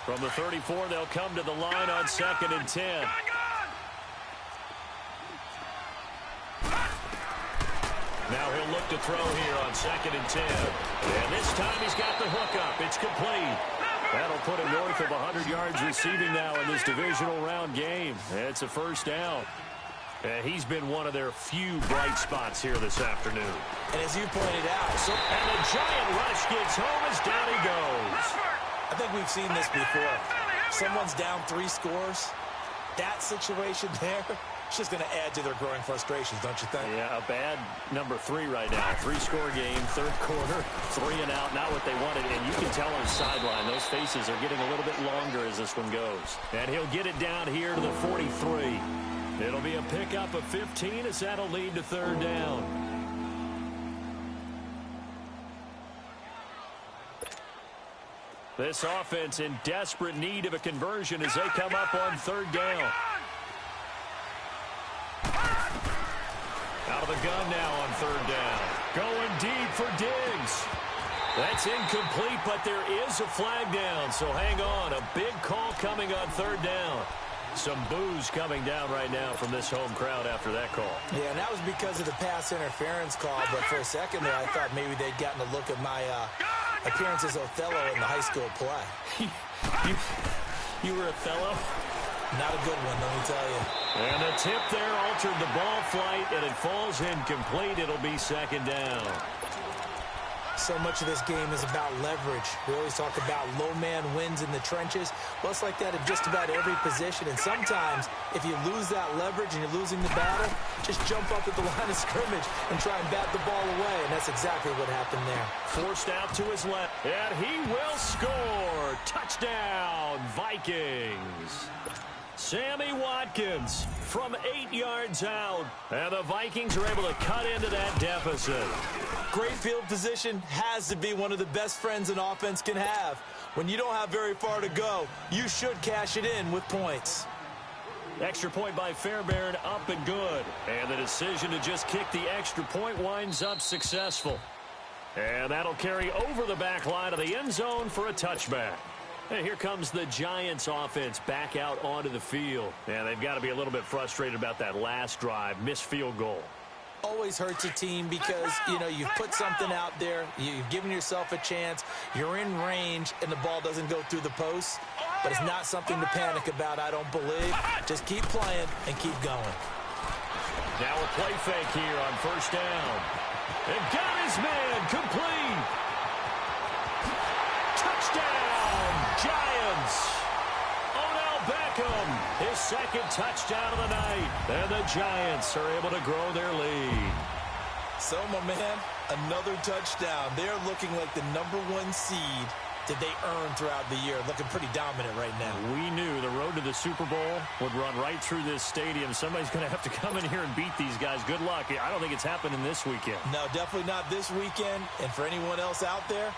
From the 34, they'll come to the line on 2nd and 10. Now he'll look to throw here on 2nd and 10. And this time he's got the hook up. It's complete. That'll put him north of 100 yards receiving now in this divisional round game. It's a 1st down. And he's been one of their few bright spots here this afternoon. And as you pointed out, and the giant rush gets home as down he goes. I think we've seen this before. Someone's down 3 scores. That situation there, it's just going to add to their growing frustrations, don't you think? Yeah, a bad number 3 right now. 3-score game, 3rd quarter, 3 and out, not what they wanted. And you can tell on the sideline, those faces are getting a little bit longer as this one goes. And he'll get it down here to the 43. It'll be a pickup of 15 as that'll lead to 3rd down. This offense in desperate need of a conversion as they come up on 3rd down. Out of the gun now on 3rd down. Going deep for Diggs. That's incomplete, but there is a flag down, so hang on. A big call coming on 3rd down. Some boos coming down right now from this home crowd after that call. Yeah, and that was because of the pass interference call, but for a second there, I thought maybe they'd gotten a look at my appearance as Othello in the high school play. You were Othello? Not a good one, let me tell you. And the tip there altered the ball flight, and it falls incomplete. It'll be 2nd down. So much of this game is about leverage. We always talk about low man wins in the trenches. Well, it's like that in just about every position. And sometimes, if you lose that leverage and you're losing the battle, just jump up at the line of scrimmage and try and bat the ball away. And that's exactly what happened there. Forced out to his left. And he will score. Touchdown, Vikings. Sammy Watkins from 8 yards out. And the Vikings are able to cut into that deficit. Great field position has to be one of the best friends an offense can have. When you don't have very far to go, you should cash it in with points. Extra point by Fairbairn, up and good. And the decision to just kick the extra point winds up successful. And that'll carry over the back line of the end zone for a touchback. And here comes the Giants offense back out onto the field. And they've got to be a little bit frustrated about that last drive, missed field goal. Always hurts a team because, you know, you've put something out there, you've given yourself a chance, you're in range, and the ball doesn't go through the posts. But it's not something to panic about, I don't believe. Just keep playing and keep going. Now a play fake here on first down. And got his man complete. Touchdown, Giants. Odell Beckham, his second touchdown of the night. And the Giants are able to grow their lead. So, my man, another touchdown. They're looking like the #1 seed that they earned throughout the year. Looking pretty dominant right now. We knew the road to the Super Bowl would run right through this stadium. Somebody's going to have to come in here and beat these guys. Good luck. I don't think it's happening this weekend. No, definitely not this weekend. And for anyone else out there,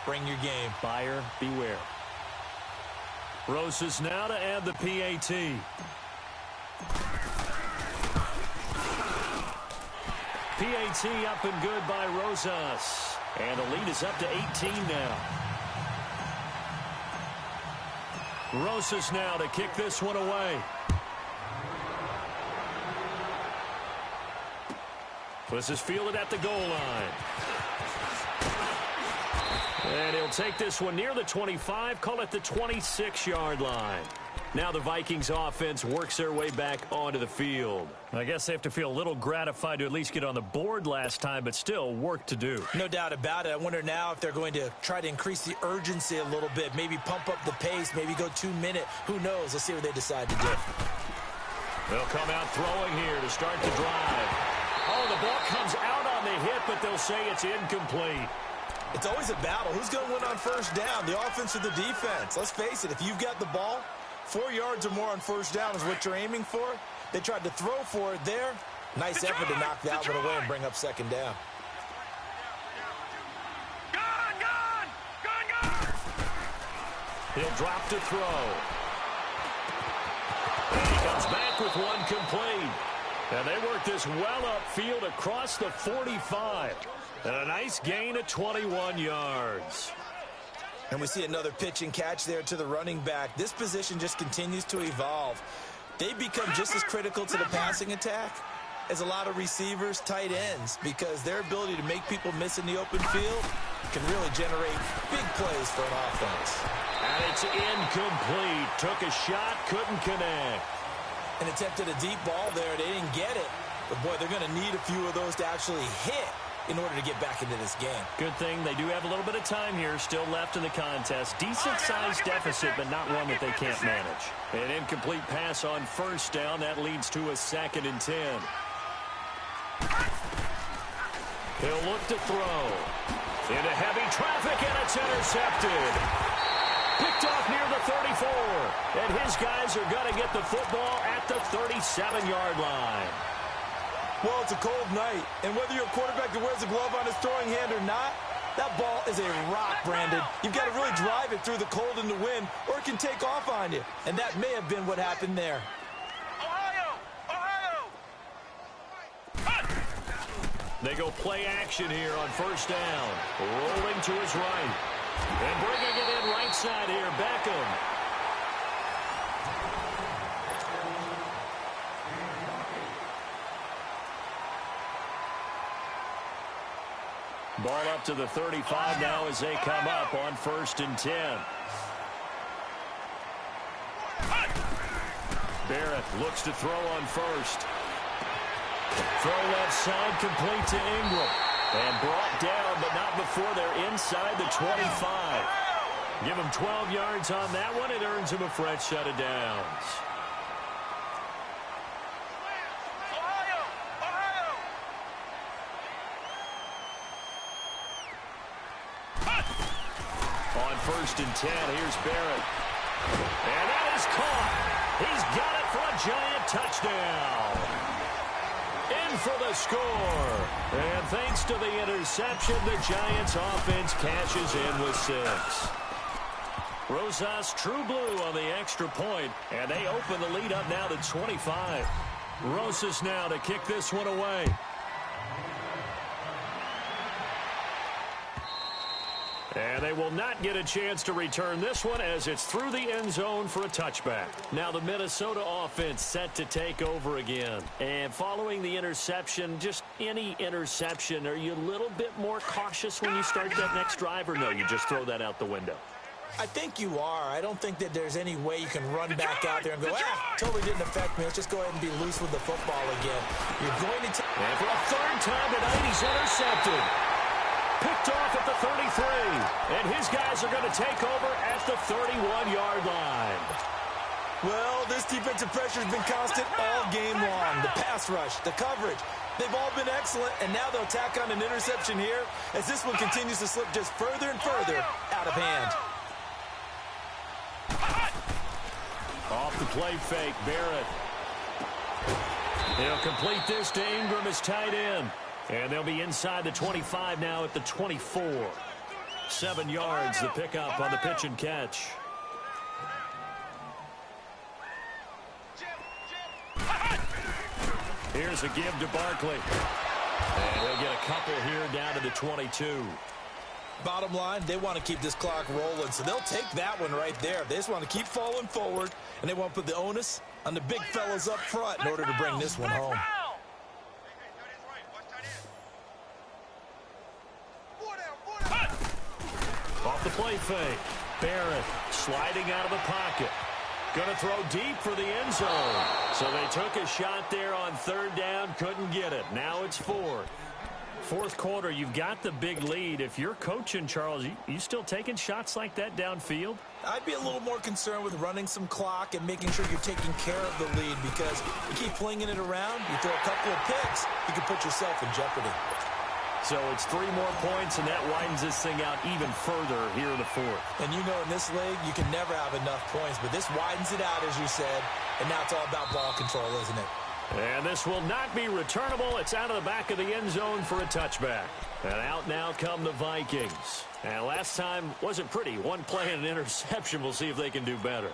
bring your game. Buyer beware. Rosas now to add the PAT. PAT up and good by Rosas. And the lead is up to 18 now. Rosas now to kick this one away. This is fielded at the goal line. And he'll take this one near the 25, call it the 26-yard line. Now the Vikings offense works their way back onto the field. I guess they have to feel a little gratified to at least get on the board last time, but still work to do. No doubt about it. I wonder now if they're going to try to increase the urgency a little bit, maybe pump up the pace, maybe go 2-minute. Who knows? Let's see what they decide to do. They'll come out throwing here to start the drive. Oh, the ball comes out on the hit, but they'll say it's incomplete. It's always a battle. Who's going to win on first down, the offense or the defense? Let's face it, if you've got the ball, 4 yards or more on first down is what you're aiming for. They tried to throw for it there. Nice effort to knock that one away and bring up second down. He'll drop to throw. And he comes back with one complete. And they work this well upfield across the 45. And a nice gain of 21 yards. And we see another pitch and catch there to the running back. This position just continues to evolve. They become just as critical to the passing attack as a lot of receivers, tight ends, because their ability to make people miss in the open field can really generate big plays for an offense. And it's incomplete. Took a shot, couldn't connect. And attempted a deep ball there. They didn't get it. But, boy, they're going to need a few of those to actually hit in order to get back into this game. Good thing they do have a little bit of time here still left in the contest. Decent-sized deficit, but not one that they can't manage. An incomplete pass on first down. That leads to a 2nd and 10. He'll look to throw. Into heavy traffic, and it's intercepted. Picked off near the 34. And his guys are going to get the football at the 37-yard line. Well, it's a cold night, and whether you're a quarterback that wears a glove on his throwing hand or not, that ball is a rock, Brandon. You've got to really drive it through the cold and the wind, or it can take off on you. And that may have been what happened there. They go play action here on first down. Rolling to his right. And bringing it in right side here, Beckham. Ball up to the 35 now as they come up on 1st and 10. Barrett looks to throw on first. Throw left side, complete to Ingram. And brought down, but not before they're inside the 25. Give him 12 yards on that one. It earns him a fresh set of downs. On 1st and 10, here's Barrett. And that is caught. He's got it for a Giant touchdown. In for the score. And thanks to the interception, the Giants offense cashes in with 6. Rosas true blue on the extra point, and they open the lead up now to 25. Rosas now to kick this one away. And they will not get a chance to return this one as it's through the end zone for a touchback. Now the Minnesota offense set to take over again. And following the interception, just any interception, are you a little bit more cautious when you start that next drive, or no, you just throw that out the window? I think you are. I don't think that there's any way you can run back out there and go, totally didn't affect me. Let's just go ahead and be loose with the football again. You're going to take... And for a third time tonight, he's intercepted. Picked off at the 33. And his guys are going to take over at the 31-yard line. Well, this defensive pressure has been constant all game long. The pass rush, the coverage, they've all been excellent, and now they'll tack on an interception here as this one continues to slip just further and further out of hand. Off the play fake, Barrett. He'll complete this to Ingram as tight end. And they'll be inside the 25 now at the 24. 7 yards the pickup on the pitch and catch. Here's a give to Barkley. And he'll get a couple here down to the 22. Bottom line, they want to keep this clock rolling, so they'll take that one right there. They just want to keep falling forward, and they want to put the onus on the big fellas up front in order to bring this one home. Off the play fake. Barrett sliding out of the pocket. Going to throw deep for the end zone. So they took a shot there on third down, couldn't get it. Now it's fourth. Fourth quarter, you've got the big lead. If you're coaching, Charles, you still taking shots like that downfield? I'd be a little more concerned with running some clock and making sure you're taking care of the lead, because you keep flinging it around, you throw a couple of picks, you can put yourself in jeopardy. So it's 3 more points, and that widens this thing out even further here in the fourth. And you know in this league, you can never have enough points, but this widens it out, as you said, and now it's all about ball control, isn't it? And this will not be returnable. It's out of the back of the end zone for a touchback. And out now come the Vikings. And last time wasn't pretty. One play and an interception. We'll see if they can do better.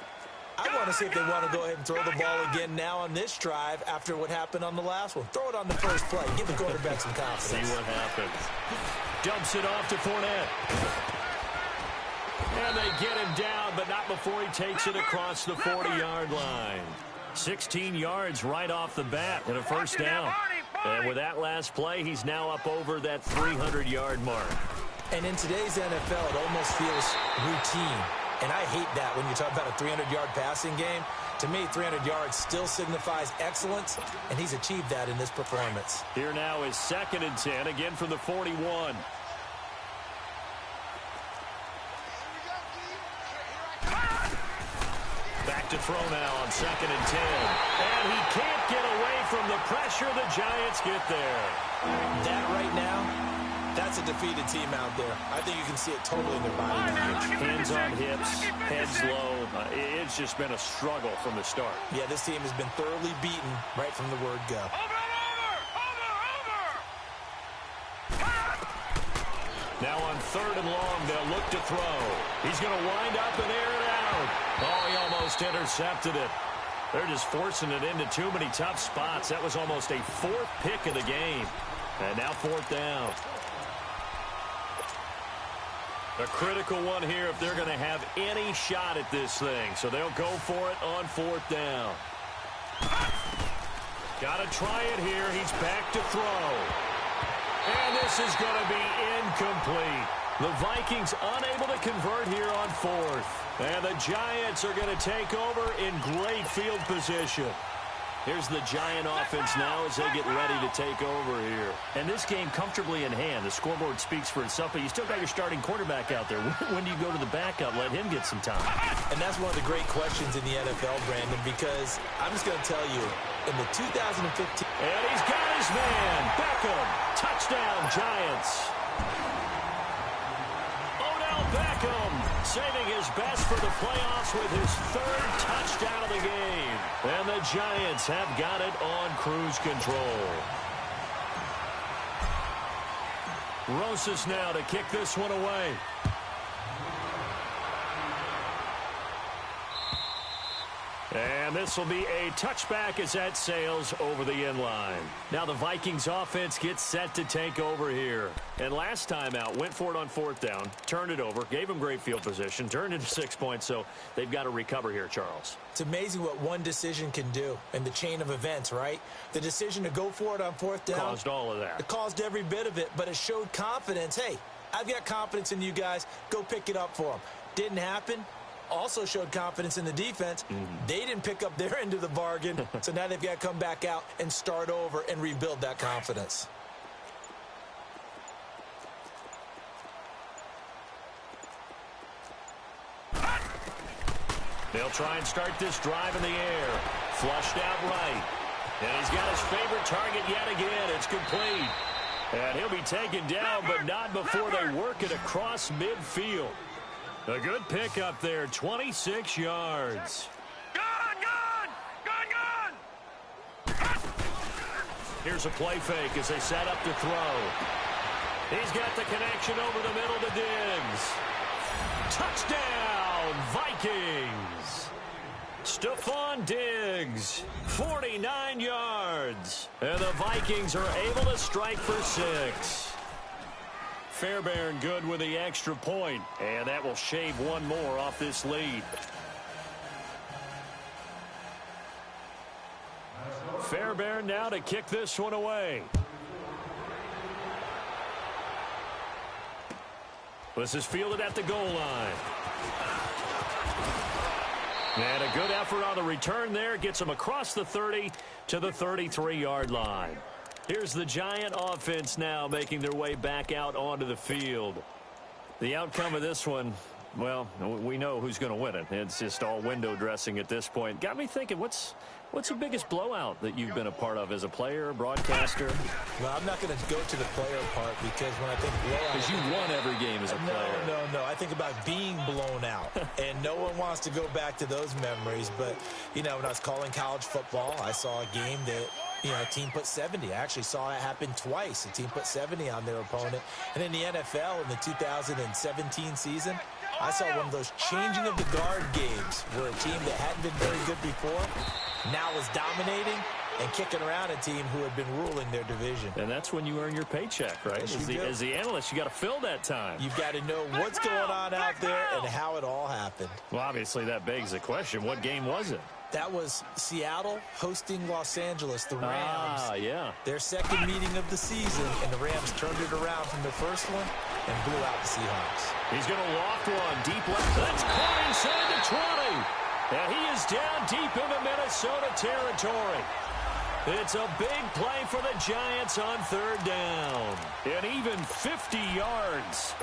I want to see if they want to go ahead and throw the ball again now on this drive after what happened on the last one. Throw it on the first play. Give the quarterback some confidence. See what happens. Dumps it off to Fournette. And they get him down, but not before he takes it across the 40-yard line. 16 yards right off the bat and a first down. And with that last play, he's now up over that 300-yard mark. And in today's NFL, it almost feels routine. And I hate that when you talk about a 300-yard passing game. To me, 300 yards still signifies excellence, and he's achieved that in this performance. Here now is 2nd and 10, again from the 41. Back to throw now on 2nd and 10. And he can't get away from the pressure. The Giants get there. That right now, that's a defeated team out there. I think you can see it totally in their body language. Hands on hips, heads low. It's just been a struggle from the start. Yeah, this team has been thoroughly beaten right from the word go. Now on 3rd and long, they'll look to throw. He's going to wind up and air it out. Oh, he almost intercepted it. They're just forcing it into too many tough spots. That was almost a 4th pick of the game. And now 4th down. A critical one here if they're going to have any shot at this thing. So they'll go for it on 4th down. Got to try it here. He's back to throw. And this is going to be incomplete. The Vikings unable to convert here on 4th. And the Giants are going to take over in great field position. Here's the Giant offense now as they get ready to take over here. And this game comfortably in hand. The scoreboard speaks for itself, but you still got your starting quarterback out there. When do you go to the backup? Let him get some time. And that's one of the great questions in the NFL, Brandon, because I'm just going to tell you, in the 2015... And he's got his man. Beckham. Touchdown, Giants. Odell Beckham saving his best for the playoffs with his 3rd touchdown of the game. And the Giants have got it on cruise control. Rosas now to kick this one away. And this will be a touchback as that sails over the end line. Now the Vikings offense gets set to take over here. And last time out, went for it on 4th down, turned it over, gave them great field position, turned into 6 points, so they've got to recover here, Charles. It's amazing what one decision can do in the chain of events, right? The decision to go for it on 4th down. Caused all of that. It caused every bit of it, but it showed confidence. Hey, I've got confidence in you guys. Go pick it up for them. Didn't happen. Also showed confidence in the defense. They didn't pick up their end of the bargain, so now they've got to come back out and start over and rebuild that confidence. They'll try and start this drive in the air. Flushed out right. And he's got his favorite target yet again. It's complete. And he'll be taken down, but not before they work it across midfield. A good pickup there, 26 yards. Gun! Here's a play fake as they set up to throw. He's got the connection over the middle to Diggs. Touchdown, Vikings. Stephon Diggs, 49 yards. And the Vikings are able to strike for 6. Fairbairn good with the extra point, and that will shave one more off this lead. Fairbairn now to kick this one away. This is fielded at the goal line. And a good effort on the return there. Gets him across the 30 to the 33-yard line. Here's the Giant offense now making their way back out onto the field. The outcome of this one, well, we know who's going to win it. It's just all window dressing at this point. Got me thinking, what's the biggest blowout that you've been a part of as a player, broadcaster? Well, I'm not going to go to the player part because when I think blowout... Because you won every game as a player. No. I think about being blown out. And no one wants to go back to those memories. But, you know, when I was calling college football, I saw a game that, you know, a team put 70. I actually saw it happen twice. A team put 70 on their opponent. And in the NFL in the 2017 season, I saw one of those changing of the guard games where a team that hadn't been very good before now was dominating and kicking around a team who had been ruling their division. And that's when you earn your paycheck, right? As the analyst, you got to fill that time. You've got to know what's going on out there and how it all happened. Well, obviously that begs the question, what game was it? That was Seattle hosting Los Angeles, the Rams. Yeah. Their second meeting of the season, and the Rams turned it around from the first one and blew out the Seahawks. He's going to loft one deep left. That's caught inside the 20. And he is down deep into Minnesota territory. It's a big play for the Giants on third down. And even 50 yards.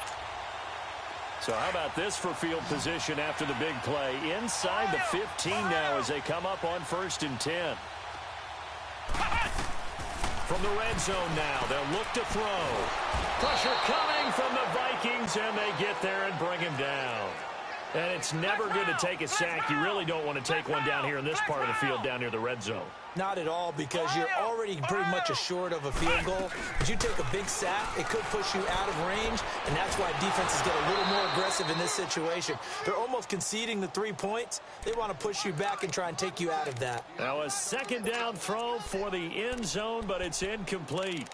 So how about this for field position after the big play? Inside the 15 now as they come up on 1st and 10. From the red zone now, they'll look to throw. Pressure coming from the Vikings, and they get there and bring him down. And it's never good to take a sack. You really don't want to take one down here in this part of the field down near the red zone. Not at all, because you're already pretty much assured of a field goal. If you take a big sack, it could push you out of range, and that's why defenses get a little more aggressive in this situation. They're almost conceding the 3 points. They want to push you back and try and take you out of that. Now a second down throw for the end zone, but it's incomplete.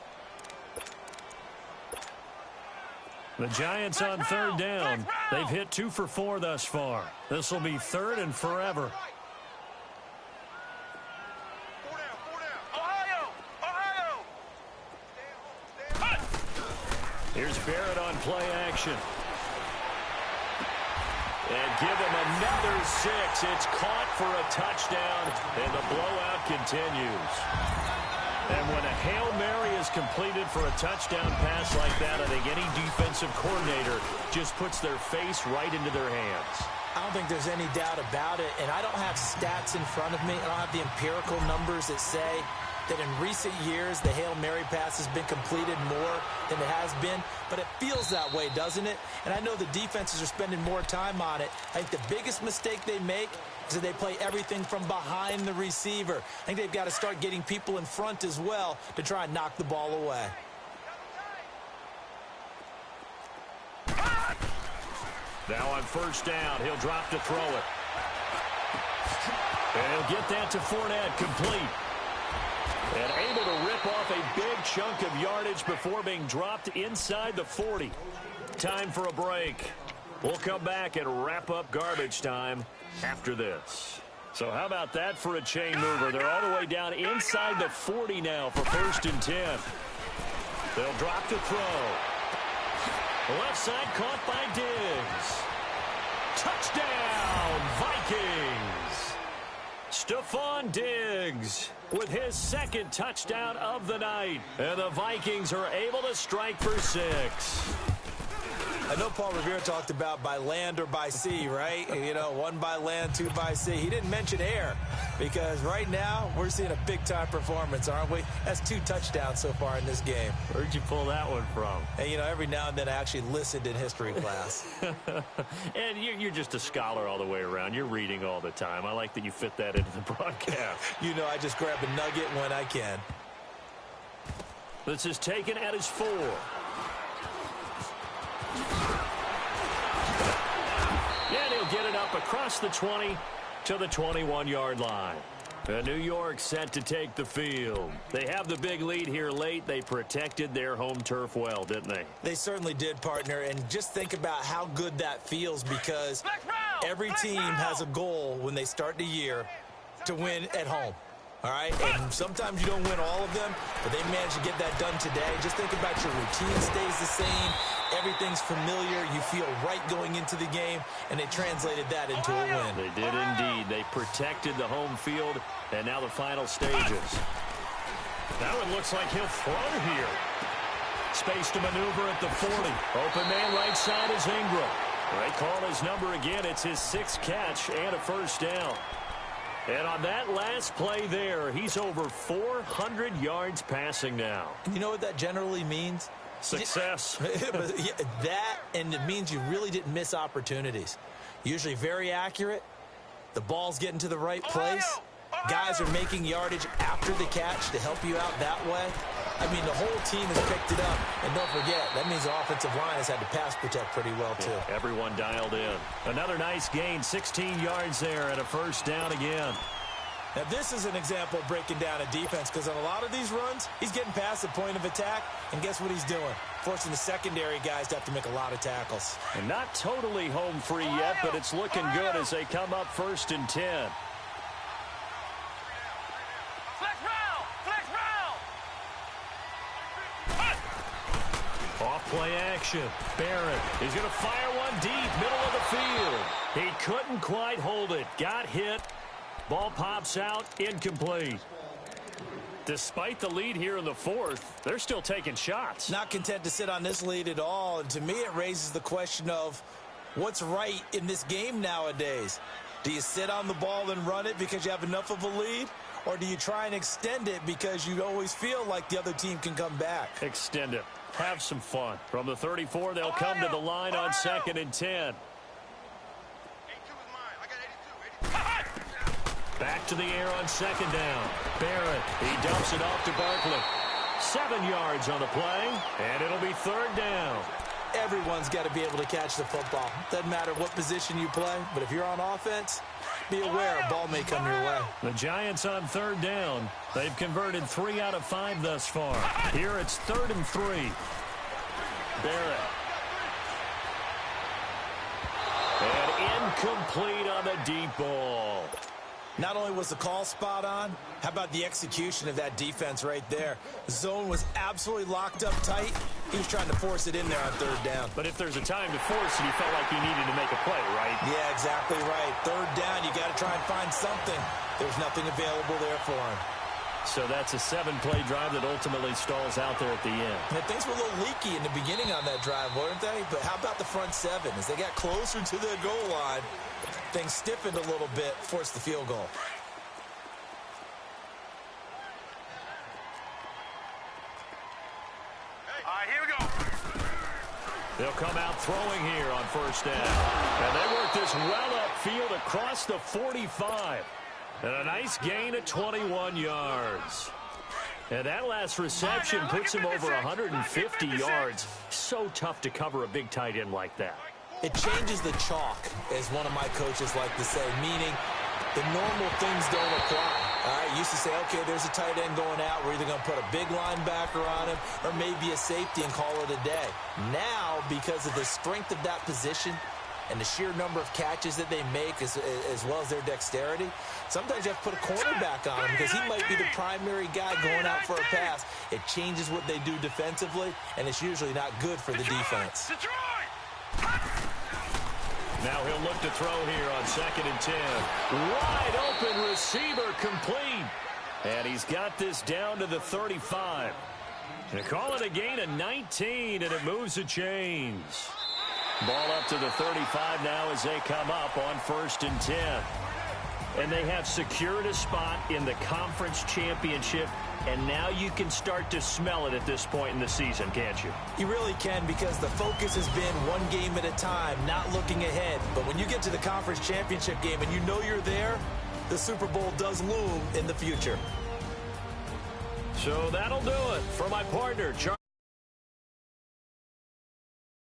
The Giants on third down. They've hit 2 for 4 thus far. This will be 3rd and forever. Here's Barrett on play action. And give him another 6. It's caught for a touchdown, and the blowout continues. And when a Hail Mary is completed for a touchdown pass like that, I think any defensive coordinator just puts their face right into their hands. I don't think there's any doubt about it, and I don't have stats in front of me. I don't have the empirical numbers that say that in recent years the Hail Mary pass has been completed more than it has been, but it feels that way, doesn't it? And I know the defenses are spending more time on it. I think the biggest mistake they make is that they play everything from behind the receiver. I think they've got to start getting people in front as well to try and knock the ball away. Now on first down, he'll drop to throw it. And he'll get that to Fournette, complete. And able to rip off a big chunk of yardage before being dropped inside the 40. Time for a break. We'll come back and wrap up garbage time after this. So how about that for a chain mover? They're all the way down inside the 40 now for 1st and 10. They'll drop to throw. The left side caught by Diggs. Touchdown, Vikings! Stephon Diggs with his second touchdown of the night. And the Vikings are able to strike for 6. I know Paul Revere talked about by land or by sea, right? You know, 1 by land, 2 by sea. He didn't mention air because right now we're seeing a big-time performance, aren't we? That's 2 touchdowns so far in this game. Where'd you pull that one from? And, you know, every now and then I actually listened in history class. And you're just a scholar all the way around. You're reading all the time. I like that you fit that into the broadcast. You know, I just grab a nugget when I can. This is taken at his 4. And he'll get it up across the 20 to the 21-yard line. And New York set to take the field. They have the big lead here late. They protected their home turf well, didn't they? They certainly did, partner. And just think about how good that feels because every team has a goal when they start the year to win at home. All right, and sometimes you don't win all of them, but they managed to get that done today. Just think about your routine stays the same. Everything's familiar. You feel right going into the game, and they translated that into a win. They did indeed. They protected the home field, and now the final stages. Now it looks like he'll throw here. Space to maneuver at the 40. Open man right side is Ingram. They call his number again. It's his 6th catch and a first down. And on that last play there, he's over 400 yards passing now. You know what that generally means? Success. That, and it means you really didn't miss opportunities. Usually very accurate. The ball's getting to the right place. Guys are making yardage after the catch to help you out that way. I mean, the whole team has picked it up. And don't forget, that means the offensive line has had to pass protect pretty well, too. Yeah, everyone dialed in. Another nice gain, 16 yards there, and a first down again. Now, this is an example of breaking down a defense because on a lot of these runs, he's getting past the point of attack, and guess what he's doing? Forcing the secondary guys to have to make a lot of tackles. And not totally home free yet, but it's looking good as they come up 1st and 10. Off-play action. Barrett. He's going to fire one deep, middle of the field. He couldn't quite hold it. Got hit. Ball pops out. Incomplete. Despite the lead here in the 4th, they're still taking shots. Not content to sit on this lead at all. And to me, it raises the question of what's right in this game nowadays. Do you sit on the ball and run it because you have enough of a lead? Or do you try and extend it because you always feel like the other team can come back? Extend it. Have some fun. From the 34, they'll come to the line on 2nd and 10. Back to the air on 2nd down. Barrett, he dumps it off to Barkley. 7 yards on the play, and it'll be 3rd down. Everyone's got to be able to catch the football. Doesn't matter what position you play, but if you're on offense, be aware a ball may come your way. The Giants on 3rd down. They've converted 3 out of 5 thus far. Here it's 3rd and 3. Barrett. And incomplete on the deep ball. Not only was the call spot on, how about the execution of that defense right there? The zone was absolutely locked up tight. He was trying to force it in there on 3rd down. But if there's a time to force it, he felt like he needed to make a play, right? Yeah, exactly right. 3rd down, you got to try and find something. There's nothing available there for him. So that's a 7-play drive that ultimately stalls out there at the end. And things were a little leaky in the beginning on that drive, weren't they? But how about the front 7? As they got closer to the goal line, things stiffened a little bit, forced the field goal. All right, here we go. They'll come out throwing here on 1st down. And they work this well upfield across the 45. And a nice gain of 21 yards. And that last reception puts him over 150 yards. So tough to cover a big tight end like that. It changes the chalk, as one of my coaches like to say, meaning the normal things don't apply. All right, used to say, okay, there's a tight end going out. We're either going to put a big linebacker on him or maybe a safety and call it a day. Now, because of the strength of that position and the sheer number of catches that they make as well as their dexterity, sometimes you have to put a cornerback on him because he might be the primary guy going out for a pass. It changes what they do defensively, and it's usually not good for the defense. Now he'll look to throw here on 2nd and 10. Wide open receiver complete. And he's got this down to the 35. They call it a gain of 19, and it moves the chains. Ball up to the 35 now as they come up on 1st and 10. And they have secured a spot in the conference championship, and now you can start to smell it at this point in the season, can't you? You really can, because the focus has been one game at a time, not looking ahead. But when you get to the conference championship game and you know you're there, the Super Bowl does loom in the future. So that'll do it for my partner, Charlie.